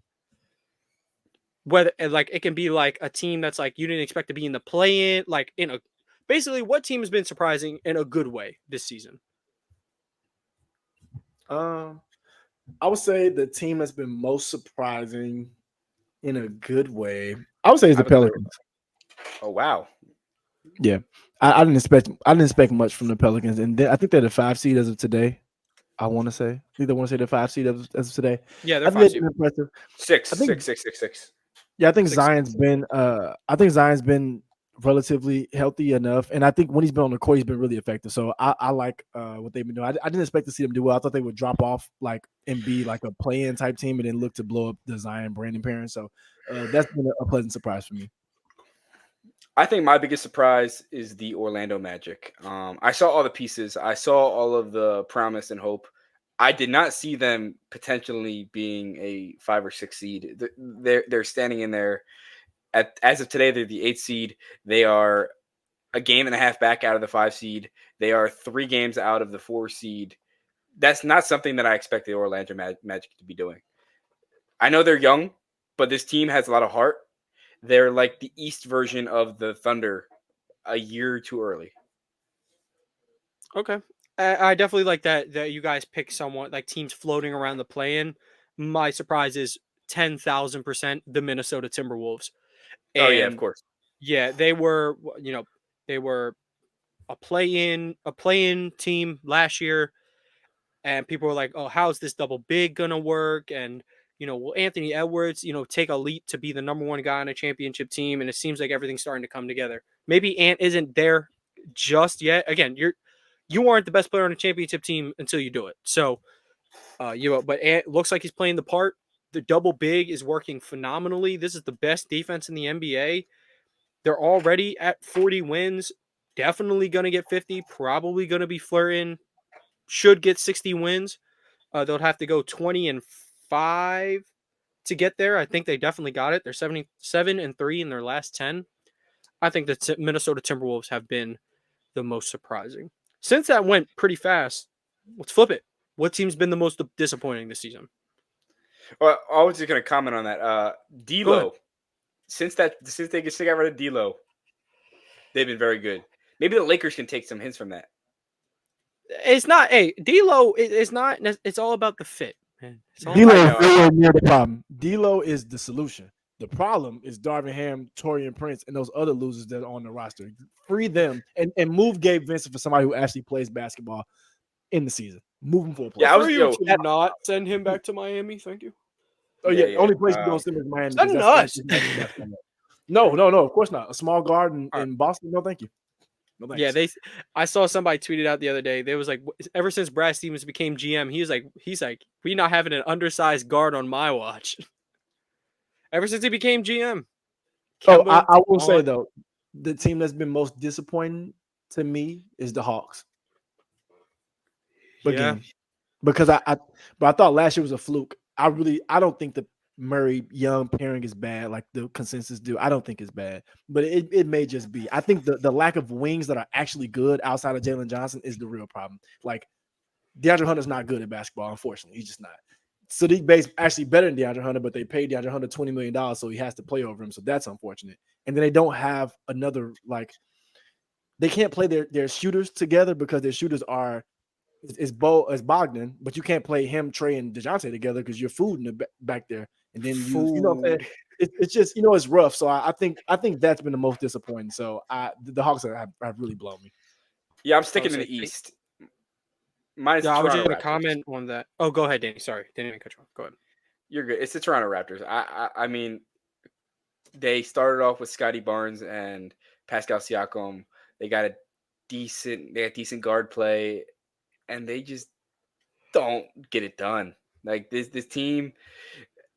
Whether it can be like a team that's like you didn't expect to be in the play-in, basically what team has been surprising in a good way this season? I would say the team that's been most surprising in a good way, I would say, is the Pelicans. Oh wow! Yeah, I didn't expect much from the Pelicans, and I think they're the 5 seed as of today. I want to say, they're 5 seed as of today. Yeah, they're 5 seed. Impressive. Six. Yeah, I think Zion's been. I think Zion's been relatively healthy enough, and I think when he's been on the court, he's been really effective. So I like what they've been doing. I didn't expect to see them do well. I thought they would drop off and be like a play-in type team, and then look to blow up the Zion Brandon parents. So that's been a pleasant surprise for me. I think my biggest surprise is the Orlando Magic. I saw all the pieces. I saw all of the promise and hope. I did not see them potentially being a 5 or 6 seed. They're standing in there. As of today, they're the 8th seed. They are a game and a half back out of the 5 seed. They are 3 games out of the 4 seed. That's not something that I expect the Orlando Magic to be doing. I know they're young, but this team has a lot of heart. They're like the East version of the Thunder a year too early. Okay. I definitely like that you guys pick someone like teams floating around the play-in. My surprise is 10,000% the Minnesota Timberwolves. And, oh yeah, of course. Yeah, they were a play-in team last year, and people were like, "Oh, how's this double big gonna work?" And will Anthony Edwards, take a leap to be the number 1 guy on a championship team? And it seems like everything's starting to come together. Maybe Ant isn't there just yet. Again, you aren't the best player on a championship team until you do it. So, but Ant looks like he's playing the part. The double big is working phenomenally. This is the best defense in the NBA. They're already at 40 wins. Definitely going to get 50. Probably going to be flirting. Should get 60 wins. They'll have to go 20-5 to get there. I think they definitely got it. They're 77-3 in their last 10. I think the Minnesota Timberwolves have been the most surprising. Since that went pretty fast, let's flip it. What team's been the most disappointing this season? Well, I was just going to comment on that. D'Lo, since they got rid of D'Lo, they've been very good. Maybe the Lakers can take some hints from that. It's not. Hey, D'Lo, it's not. It's all about the fit, man. D'Lo is nowhere near the problem. D'Lo is the solution. The problem is Darvin Ham, Taurean Prince, and those other losers that are on the roster. Free them and move Gabe Vincent for somebody who actually plays basketball in the season. Move him for a play. Yeah, not send him back to Miami. Thank you. Oh yeah, only place you don't send him is Miami. Send us. No, of course not. A small guard in Boston. No, thank you. No, yeah, I saw somebody tweeted out the other day. They was like, ever since Brad Stevens became GM, he's like, we not having an undersized guard on my watch. Ever since he became GM. Kemba, I will say though, the team that's been most disappointing to me is the Hawks. But yeah. because but I thought last year was a fluke. I don't think the Murray Young pairing is bad, like the consensus do. I don't think it's bad, but it may just be. I think the lack of wings that are actually good outside of Jalen Johnson is the real problem. Like DeAndre Hunter's not good at basketball, unfortunately. He's just not. Sadiq Bey's actually better than DeAndre Hunter, but they paid DeAndre Hunter $20 million, so he has to play over him. So that's unfortunate. And then they don't have another, like, they can't play their shooters together because their shooters are is Bogdan, but you can't play him, Trey, and DeJounte together because you're food in the back there. And then you know what I'm saying? It's just, it's rough. So I think that's been the most disappointing. So the Hawks have really blown me. Yeah, I'm sticking in the East. I was just going to comment on that. Oh, go ahead, Danny. Sorry, didn't even cut you off. Go ahead. You're good. It's the Toronto Raptors. I mean, they started off with Scotty Barnes and Pascal Siakam. They got decent guard play, and they just don't get it done. Like this team,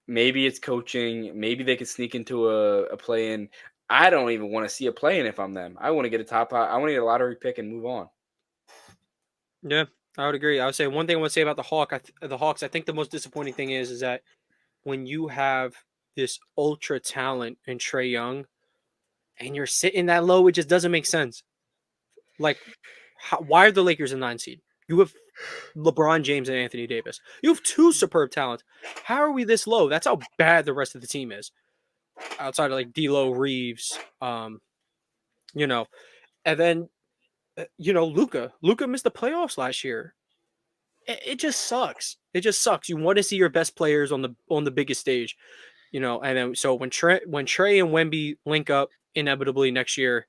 maybe it's coaching. Maybe they could sneak into a play-in. I don't even want to see a play-in if I'm them. I want to get I want to get a lottery pick and move on. Yeah, I would agree. I would say one thing I would say about the Hawks. I think the most disappointing thing is that when you have this ultra talent in Trae Young, and you're sitting that low, it just doesn't make sense. Like, why are the Lakers a 9 seed? You have LeBron James and Anthony Davis. You have two superb talents. How are we this low? That's how bad the rest of the team is. Outside of like D'Lo, Reeves, and then Luka missed the playoffs last year. It just sucks. It just sucks. You want to see your best players on the biggest stage, and then so when Trey and Wemby link up inevitably next year,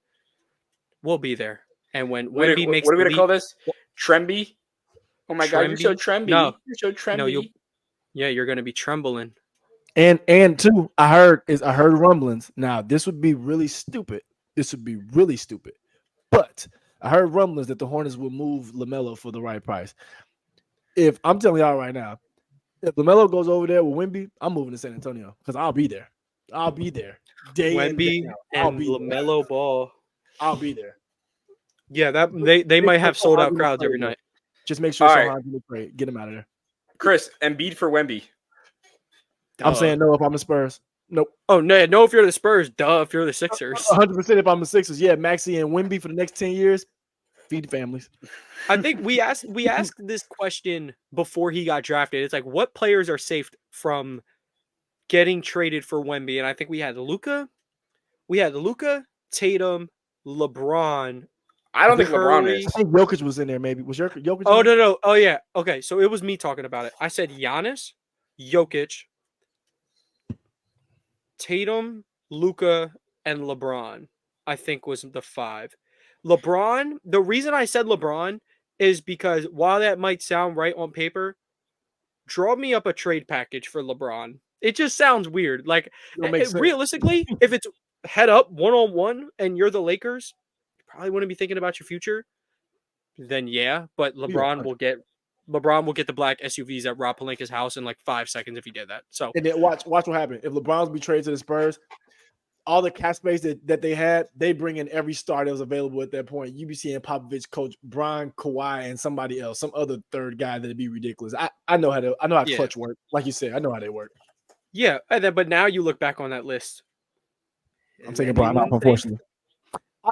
we'll be there. And when Wemby makes what are we gonna call this? Tremby? Oh my God, you're so Tremby. No, you're so Tremby. No, you're gonna be trembling. And too, I heard rumblings. Now this would be really stupid. But I heard rumblings that the Hornets will move LaMelo for the right price. If I'm telling y'all right now, if LaMelo goes over there with Wemby, I'm moving to San Antonio because I'll be there. Wemby and LaMelo Ball. I'll be there. Yeah, that they might have sold out crowds every night. Just make sure get him out of there. Chris, Embiid for Wemby. I'm saying no if I'm the Spurs. Nope. Oh no! If you're the Spurs, if you're the Sixers. 100% if I'm the Sixers. Yeah, Maxey and Wemby for the next 10 years. Feed the families. I think we asked this question before he got drafted. It's like, what players are safe from getting traded for Wemby? And I think we had Luka, Tatum, LeBron. I don't think LeBron is. I think Jokic was in there. Maybe was Jokic? Oh no! Oh yeah. Okay, so it was me talking about it. I said Giannis, Jokic, Tatum, Luka, and LeBron. I think was the 5. LeBron. The reason I said LeBron is because while that might sound right on paper, draw me up a trade package for LeBron. It just sounds weird. Like realistically, if it's head up 1-on-1 and you're the Lakers, you probably wouldn't be thinking about your future. Then yeah, but LeBron will get the black SUVs at Rob Pelinka's house in like 5 seconds if he did that. So and then watch what happens if LeBron's be traded to the Spurs. All the cap space that they had, they bring in every star that was available at that point. You be seeing Popovich coach Brian, Kawhi, and somebody else, some other third guy that'd be ridiculous. I know how clutch work. Like you said, I know how they work. Yeah, but now you look back on that list. I'm taking Brian off, unfortunately.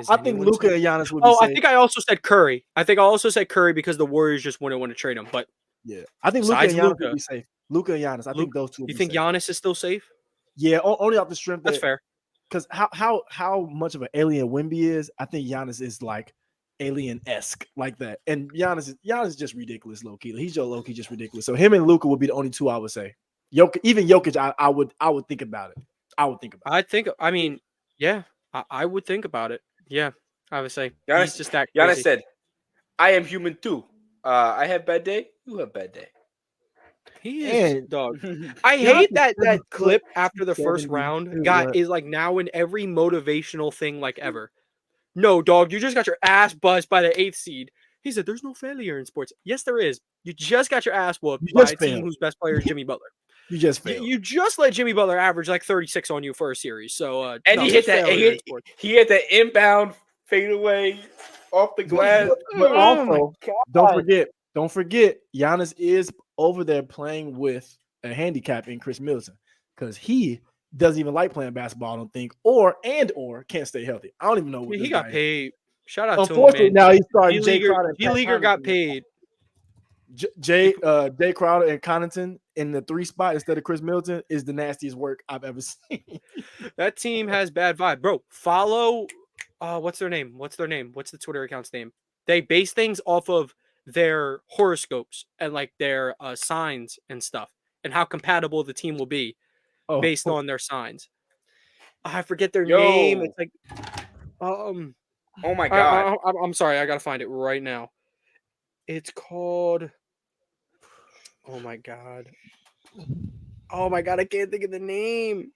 I think Luka and Giannis would be safe. I think I also said Curry. Because the Warriors just wouldn't want to trade him. But yeah, I think Luka and Giannis would be safe. Luka and Giannis, I think those two. You think Giannis is still safe? Yeah, only off the strength. That's fair. Because how much of an alien Wemby is, I think Giannis is like alien-esque like that. And Giannis is just ridiculous low-key. He's just low-key just ridiculous. So him and Luka would be the only two I would say. Even Jokic, I would think about it. I would think about it. I would think about it. Yeah, I would say. Giannis, he's just that crazy. Giannis said, I am human too. I have bad day. You have bad day. He is dog. I hate that clip after the first round is like now in every motivational thing like ever. No, dog, you just got your ass buzzed by the 8th seed. He said, "There's no failure in sports." Yes, there is. You just got your ass whooped by a team whose best player is Jimmy Butler. You just failed. You just let Jimmy Butler average like 36 on you for a series. So and he hit that. He hit the inbound fadeaway off the glass. But also, don't forget. Don't forget, Giannis is over there playing with a handicap in Chris Middleton because he doesn't even like playing basketball, I don't think, or can't stay healthy. I don't even know I what mean, this he got guy is. paid. Shout out to him, Unfortunately, man. now he's starting Jay Crowder and G Pat Leaguer got Connaughton. paid. Jay Crowder and Connaughton in the 3 spot instead of Chris Middleton is the nastiest work I've ever seen. That team has bad vibe, bro. Follow. What's their name? What's the Twitter account's name? They base things off of their horoscopes and like their signs and stuff, and how compatible the team will be based on their signs. I forget their name. It's like, Oh my god. I'm sorry, I gotta find it right now. It's called. Oh my god. I can't think of the name.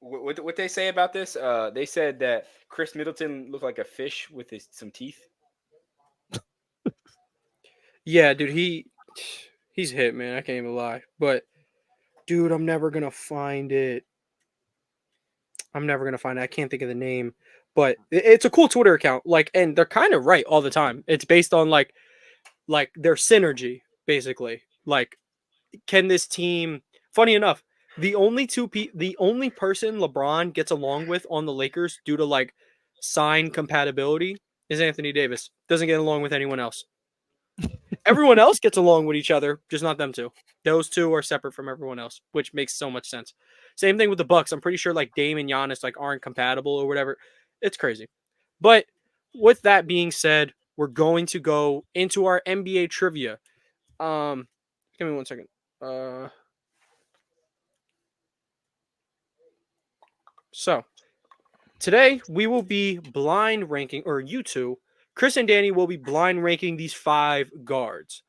What they say about this? They said that Chris Middleton looked like a fish with some teeth. Yeah, dude, he's hit, man. I can't even lie. But dude, I'm never gonna find it. I can't think of the name. But it's a cool Twitter account. Like, and they're kind of right all the time. It's based on like their synergy, basically. Like, can this team? Funny enough, the only person LeBron gets along with on the Lakers due to like sign compatibility is Anthony Davis. Doesn't get along with anyone else. Everyone else gets along with each other, just not them two. Those two are separate from everyone else, which makes so much sense. Same thing with the Bucks. I'm pretty sure like Dame and Giannis like aren't compatible or whatever. It's crazy. But with that being said, we're going to go into our NBA trivia. Give me 1 second. So today we will be blind ranking, or you two, Chris and Danny will be blind ranking these 5 guards.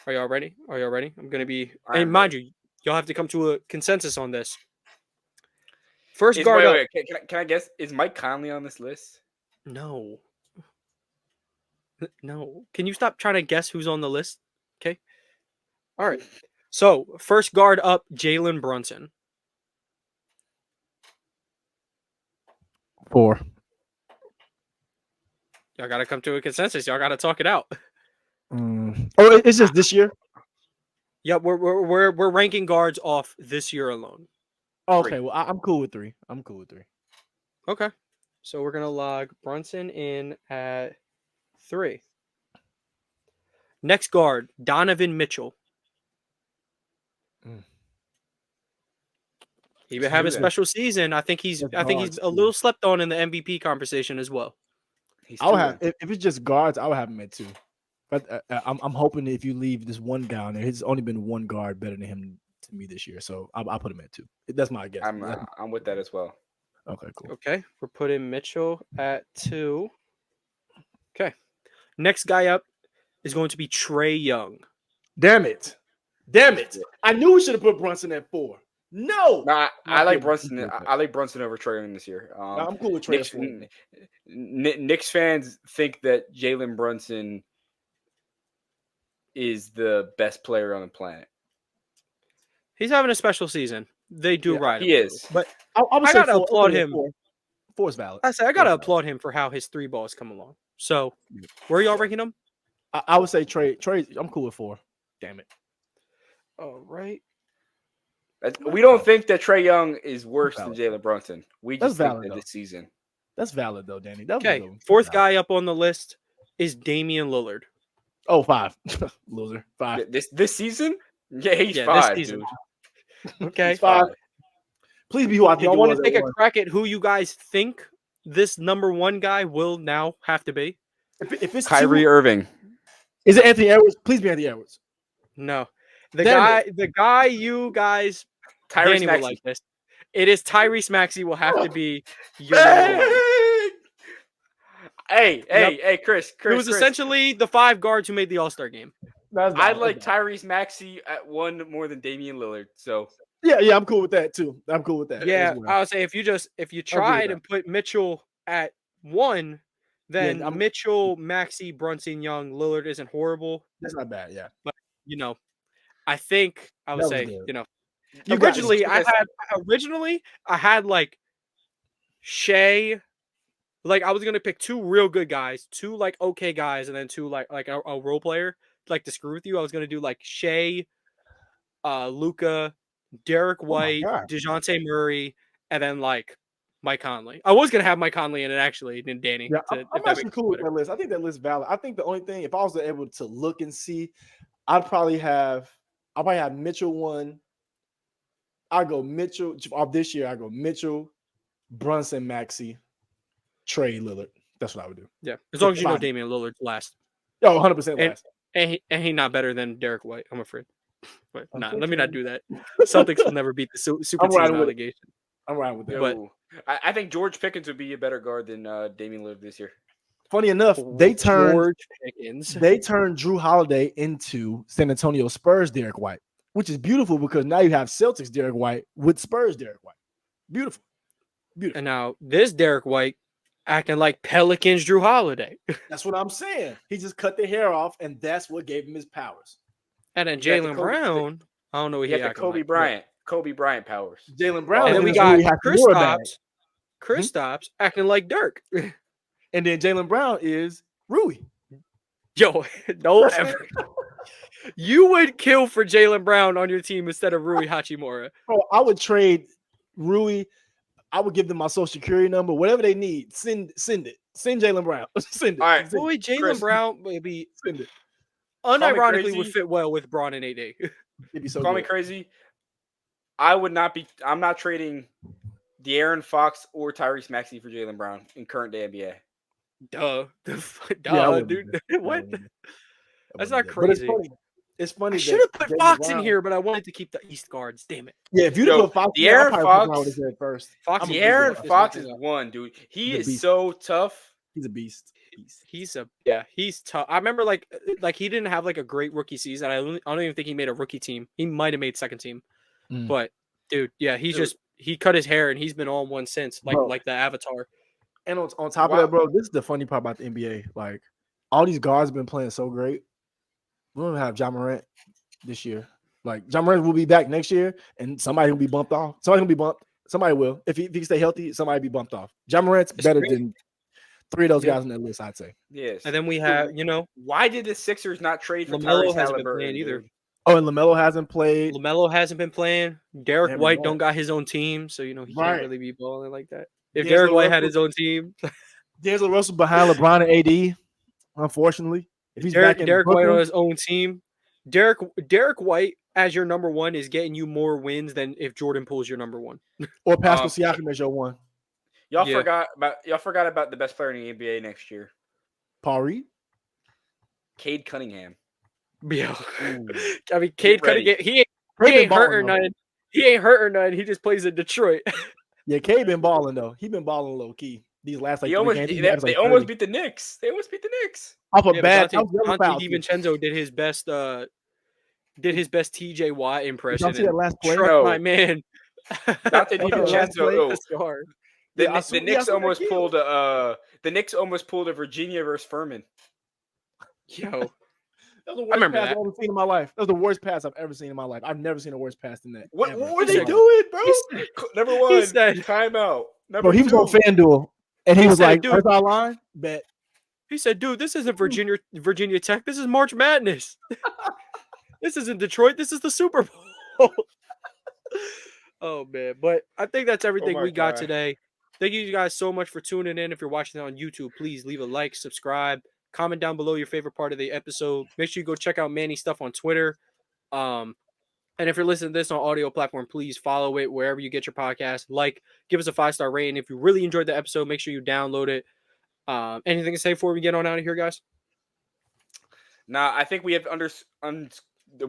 Are y'all ready? I'm going to be, and mind you, y'all have to come to a consensus on this. First guard up. Wait, can I guess? Is Mike Conley on this list? No. Can you stop trying to guess who's on the list? Okay. All right. So first guard up, Jalen Brunson. 4. Y'all got to come to a consensus. Y'all got to talk it out. Oh, it's just this year. Yep, we're ranking guards off this year alone. Oh, okay, well, I'm cool with 3. Okay. So we're going to log Brunson in at 3. Next guard, Donovan Mitchell. He been having a special season. I think he's a little slept on in the MVP conversation as well. I'll have if it's just guards, I would have him at 2. But I'm hoping that if you leave this one guy on there, there's only been one guard better than him to me this year, so I'll put him at 2. That's my guess. I'm with that as well. Okay, cool. Okay, we're putting Mitchell at 2. Okay, next guy up is going to be Trae Young. Damn it! I knew we should have put Brunson at 4. No, I like Brunson. I like Brunson over Trae Young this year. I'm cool with Trae. Knicks fans think that Jalen Brunson is the best player on the planet. He's having a special season. They do ride him. He is. But I gotta applaud him. 4 is valid. I gotta applaud him for how his 3 balls come along. So, where are y'all ranking him? I would say Trae. I'm cool with 4. Damn it. All right. We don't think that Trae Young is worse than Jalen Brunson. We just think that this season. That's valid though, Danny. Okay. 4th guy up on the list is Damian Lillard. Oh, 5. Loser. 5. This season? Yeah, he's 5, dude. Okay. 5. Please be who I think. Y'all want to take a crack at who you guys think this number 1 guy will now have to be? If it's Kyrie Irving. Is it Anthony Edwards? Please be Anthony Edwards. No. The guy you guys Tyrese Danny Maxey. will like this. It is Tyrese Maxey will have to be your number 1. Hey, Chris. It was essentially the 5 guards who made the All-Star game. I'd like Tyrese Maxey at 1 more than Damian Lillard. So yeah, I'm cool with that too. Yeah, well. I would say if you tried and put Mitchell at 1, then Mitchell, Maxey, Brunson, Young, Lillard isn't horrible. That's not bad, yeah. But I think I would say, originally I had like Shea, Like I was gonna pick 2 real good guys, 2 like okay guys, and then 2 like a role player. Like to screw with you, I was gonna do like Shea, Luca, Derek Oh my White, god. DeJounte Murray, and then like Mike Conley. I was gonna have Mike Conley in it actually, and Danny. Yeah, To, I'm if that actually makes cool with it better. that list. I think that list is valid. I think the only thing, if I was able to look and see, I'd probably have Mitchell 1. I go Mitchell of this year. I go Mitchell, Brunson, Maxey, Trey, Lillard. That's what I would do. Yeah, as long as you know 5. Damian Lillard last, Yo, 100% and last. and he not better than Derek White. I'm afraid. But nah, let me not do that. Unfortunately. Celtics will never beat the super I'm team riding with it. allegation. I'm riding with that. But- No. I think George Pickens would be a better guard than Damian Lillard this year. Funny enough, they turned George Pickens. Drew Holiday into San Antonio Spurs Derek White, which is beautiful because now you have Celtics Derek White with Spurs Derek White. Beautiful. And now this Derek White acting like Pelicans Drew Holiday. That's what I'm saying. He just cut the hair off, and that's what gave him his powers. And then You got the Jalen Kobe- Brown. I don't know what You he got the acting Kobe like. Bryant. Kobe Bryant powers. Jalen Brown. And then we is got really Hachimura bag. Chris Stops acting like Dirk. And then Jalen Brown is Rui. Yo, don't ever. You would kill for Jalen Brown on your team instead of Rui Hachimura. Bro, I would trade Rui. I would give them my social security number, whatever they need. Send it. Send Jalen Brown. Send it. All right. Send Boy, Jalen Chris. Brown maybe it. unironically would crazy. fit well with Braun and AD. It'd be so Call me good. crazy. I'm not trading De'Aaron Fox or Tyrese Maxey for Jalen Brown in current day NBA. Duh. Yeah, I wouldn't Dude. do that. What? I wouldn't do that. That's I not wouldn't do that. But crazy. It's funny. I that should have put Jalen Fox in Brown- here, but I wanted to keep the East guards. Damn it. Yeah, if you'd Yo, put Fox, De'Aaron I'd probably put Fox- Brown with his head first. Fox I'm a is- big De'Aaron fan. Fox He's is a- one, dude. He He's a is beast. so tough. He's a beast. He's tough. I remember like he didn't have like a great rookie season. I don't even think he made a rookie team. He might have made second team. Mm. But dude, yeah, Dude. he cut his hair and he's been on one since, Bro. like the Avatar. And on top Wow. of that, bro, this is the funny part about the NBA. Like, all these guards have been playing so great. We don't have Ja Morant this year. Like, Ja Morant will be back next year, and somebody will be bumped off. Somebody will be bumped. Somebody will. If he stay healthy, somebody will be bumped off. Ja Morant's It's better crazy. than 3 of those Yeah. guys on that list, I'd say. Yes. And then we have, Why did the Sixers not trade for LaMelo Tyrese hasn't been Halliburton playing either. dude? Oh, and LaMelo hasn't played. LaMelo hasn't been playing. Derek Damn, White right. don't got his own team, so he Right. can't really be balling like that. If D'Angelo Derek White had Russell- his own team, D'Angelo Russell behind LeBron and AD, unfortunately. If he's back in Derek White Brooklyn, on his own team, Derek White as your number one is getting you more wins than if Jordan pulls your number one. or Pascal Um, Siakam as your one. Y'all Yeah. forgot about the best player in the NBA next year, Paul Reed. Cade Cunningham. Yeah. Ooh. I mean, Cade ready. Cunningham, he Cade ain't been hurt or balling, though. nothing. He ain't hurt or nothing. He just plays in Detroit. Yeah, Cade been balling though. He been balling low key these last like He 3 almost games. He they, averaged, they like, almost 30. beat the Knicks. They almost beat the Knicks. Off a Yeah, bad. but Dante Dante DiVincenzo did his best. Did his best TJ Watt Did impression. y'all see that and last play? trucked No. my man. Dante Okay, DiVincenzo. last play. oh, That's hard. The, Yeah, I Knicks- saw- the yeah, I Knicks saw that almost kill. pulled a Virginia versus Furman. Yo, That was the worst remember pass that. I've ever seen in my life. That was the worst pass I've ever seen in my life. I've never seen a worse pass than that. What ever. were He they said- doing, bro? he said- Number one, said- timeout. Number Bro, he was two, on FanDuel and he He was said, like, dude- "First our line, bet." he said, "Dude, this isn't Virginia Tech. This is March Madness. This isn't Detroit. This is the Super Bowl." Oh man, but I think that's everything my we got God. today. Thank you guys so much for tuning in. If you're watching it on YouTube, please leave a like, subscribe, comment down below your favorite part of the episode. Make sure you go check out Manny's stuff on Twitter. And if you're listening to this on audio platform, please follow it wherever you get your podcast. Like, give us a 5-star rating. If you really enjoyed the episode, make sure you download it. Anything to say before we get on out of here, guys? Nah, I think we have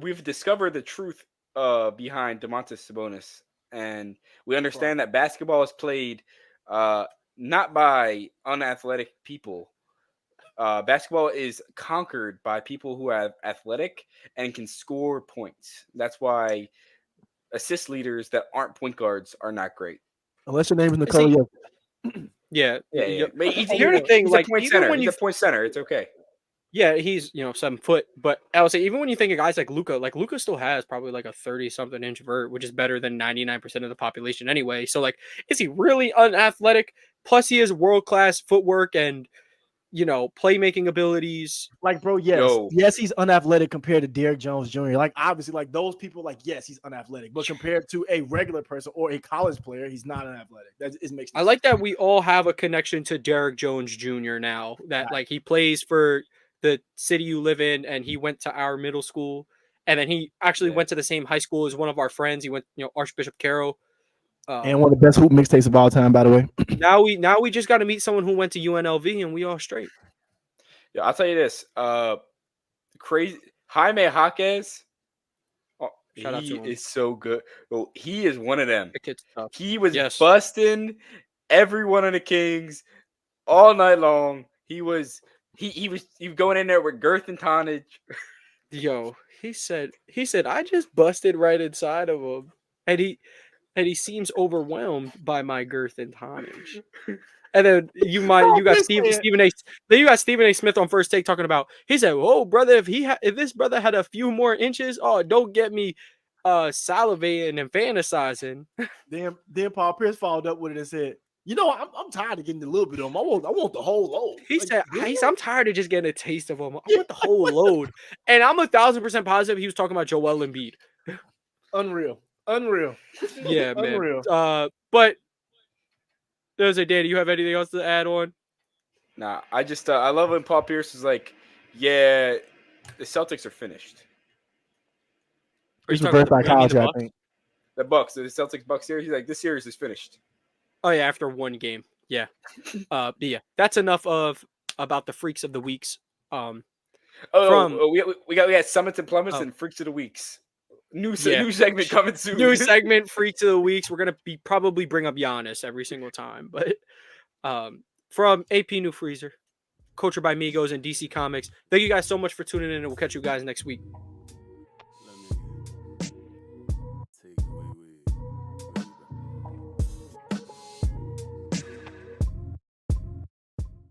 we've discovered the truth behind Domantas Sabonis, and we understand that basketball is played not by unathletic people. Basketball is conquered by people who are athletic and can score points. That's why assist leaders that aren't point guards are not great. Unless your name is See- Nikola Jokic. Yeah. Yeah. But he's Here's the thing, he's like, a point even center. when He's you a point center. It's okay. Yeah, he's 7 foot, but I would say even when you think of guys like Luca still has probably like a 30-something inch vert, which is better than 99% of the population anyway. So like, is he really unathletic? Plus, he has world-class footwork and, playmaking abilities. Like, bro, yes, he's unathletic compared to Derrick Jones Jr. Like, obviously, like those people, like, yes, he's unathletic, but compared to a regular person or a college player, he's not unathletic. That it makes. I like that we all have a connection to Derrick Jones Jr. now. That like he plays for the city you live in, and he went to our middle school, and then he actually went to the same high school as one of our friends. He went, Archbishop Carroll. And one of the best hoop mixtapes of all time, by the way. Now we just got to meet someone who went to UNLV, and we all straight. Yeah, I'll tell you this. Crazy Jaime Jaquez. Shout out to him. Is so good. Well, he is one of them. The kid's tough. He was busting every one of the Kings all night long. He was going in there with girth and tonnage. Yo, he said I just busted right inside of him, and he seems overwhelmed by my girth and tonnage. And then you got Stephen A. Smith on First Take talking about. He said, "Oh, brother, if this brother had a few more inches, don't get me salivating and fantasizing." Then Paul Pierce followed up with it and said, I'm tired of getting a little bit of him. I want the whole load. He said, I'm tired of just getting a taste of him. I want the whole load. And I'm 1,000% positive he was talking about Joel Embiid. Unreal. Yeah, man. Unreal. But there's a day. Do you have anything else to add on? Nah, I just I love when Paul Pierce is like, yeah, the Celtics are finished. Are you talking about psychology, I think. The Celtics Bucks series. He's like, this series is finished. Oh yeah, after one game. Yeah. Yeah. That's enough about the freaks of the weeks. We got Summits and Plummets and Freaks of the Weeks. New segment coming soon. New segment, Freaks of the Weeks. We're gonna probably bring up Giannis every single time. But from AP New Freezer, Culture by Migos and DC Comics. Thank you guys so much for tuning in, and we'll catch you guys next week.